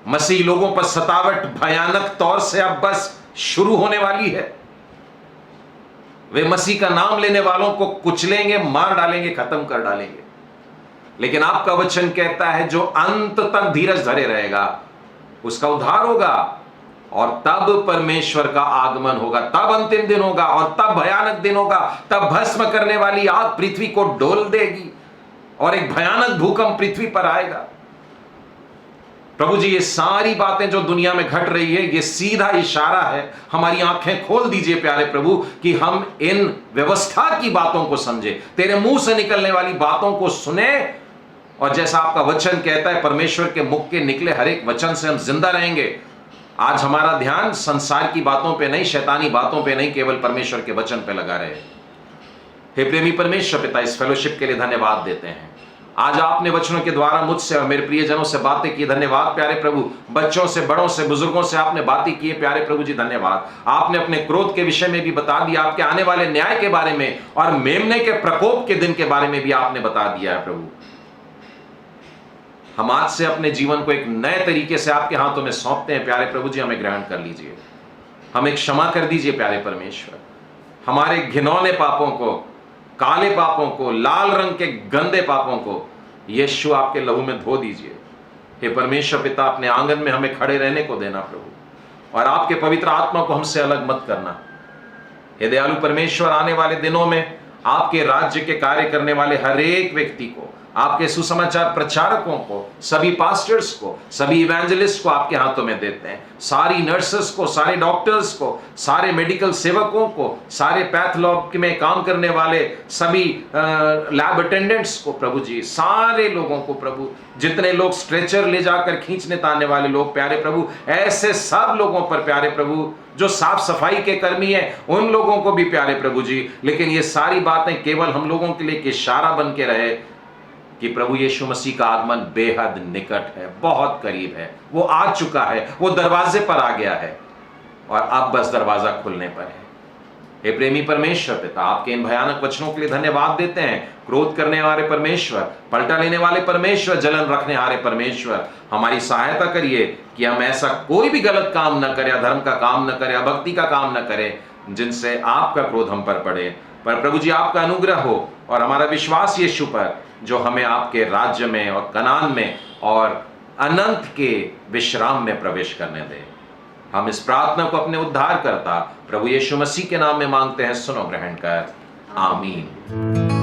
मसीह लोगों पर सतावट भयानक तौर से अब बस शुरू होने वाली है। वे मसीह का नाम लेने वालों को कुचलेंगे, मार डालेंगे, खत्म कर डालेंगे। लेकिन आपका वचन कहता है जो अंत तक धीरज धरे रहेगा उसका उद्धार होगा, और तब परमेश्वर का आगमन होगा, तब अंतिम दिन होगा, और तब भयानक दिन होगा। तब भस्म करने वाली आग पृथ्वी को डोल देगी और एक भयानक भूकंप पृथ्वी पर आएगा। प्रभु जी, ये सारी बातें जो दुनिया में घट रही है, ये सीधा इशारा है। हमारी आंखें खोल दीजिए प्यारे प्रभु कि हम इन व्यवस्था की बातों को समझे, तेरे मुंह से निकलने वाली बातों को सुने, और जैसा आपका वचन कहता है, परमेश्वर के मुख के निकले हर एक वचन से हम जिंदा रहेंगे। आज हमारा ध्यान संसार की बातों पे नहीं, शैतानी बातों पे नहीं, केवल परमेश्वर के वचन पे लगा रहे। हे प्रेमी परमेश्वर पिता, इस फेलोशिप के लिए धन्यवाद देते हैं। आज आपने वचनों के द्वारा मुझसे और मेरे प्रियजनों से बातें की, धन्यवाद प्यारे प्रभु। बच्चों से, बड़ों से, बुजुर्गों से आपने बातें की प्यारे प्रभु जी, धन्यवाद। आपने अपने क्रोध के विषय में भी बता दिया, आपके आने वाले न्याय के बारे में और मेमने के प्रकोप के दिन के बारे में भी आपने बता दिया है प्रभु। हम आज से अपने जीवन को एक नए तरीके से आपके हाथों में सौंपते हैं प्यारे प्रभु जी, हमें ग्रहण कर लीजिए, हमें क्षमा कर दीजिए प्यारे परमेश्वर। हमारे घिनौने पापों को, काले पापों को, लाल रंग के गंदे पापों को यीशु आपके लहू में धो दीजिए। हे परमेश्वर पिता, अपने आंगन में हमें खड़े रहने को देना प्रभु, और आपके पवित्र आत्मा को हमसे अलग मत करना। हे दयालु परमेश्वर, आने वाले दिनों में आपके राज्य के कार्य करने वाले हर एक व्यक्ति को, आपके सुसमाचार प्रचारकों को, सभी पास्टर्स को, सभी इवेंजलिस्ट को आपके हाथों में देते हैं। सारी नर्सेस को, सारे डॉक्टर्स को, सारे मेडिकल सेवकों को, सारे पैथोलॉग में काम करने वाले सभी लैब अटेंडेंट्स को प्रभु जी, सारे लोगों को प्रभु, जितने लोग स्ट्रेचर ले जाकर खींचने तानने वाले लोग प्यारे प्रभु, ऐसे सब लोगों पर प्यारे प्रभु, जो साफ सफाई के कर्मी हैं उन लोगों को भी प्यारे प्रभु जी। लेकिन ये सारी बातें केवल हम लोगों के लिए एक इशारा बन के रहे कि प्रभु यीशु मसीह का आगमन बेहद निकट है, बहुत करीब है, वो आ चुका है, वो दरवाजे पर आ गया है, और अब बस दरवाजा खुलने पर है। हे प्रेमी परमेश्वर पिता, आपके इन भयानक वचनों के लिए धन्यवाद देते हैं। क्रोध करने वाले परमेश्वर, पलटा लेने वाले परमेश्वर, जलन रखने वाले परमेश्वर, हमारी सहायता करिए कि हम ऐसा कोई भी गलत काम न करें, अधर्म का काम न करें, अभक्ति का काम न करें, जिनसे आपका क्रोध हम पर पड़े। पर प्रभु जी, आपका अनुग्रह हो और हमारा विश्वास यीशु पर, जो हमें आपके राज्य में और कनान में और अनंत के विश्राम में प्रवेश करने दे। हम इस प्रार्थना को अपने उद्धारकर्ता प्रभु यीशु मसीह के नाम में मांगते हैं, सुनो ग्रहण कर, आमीन।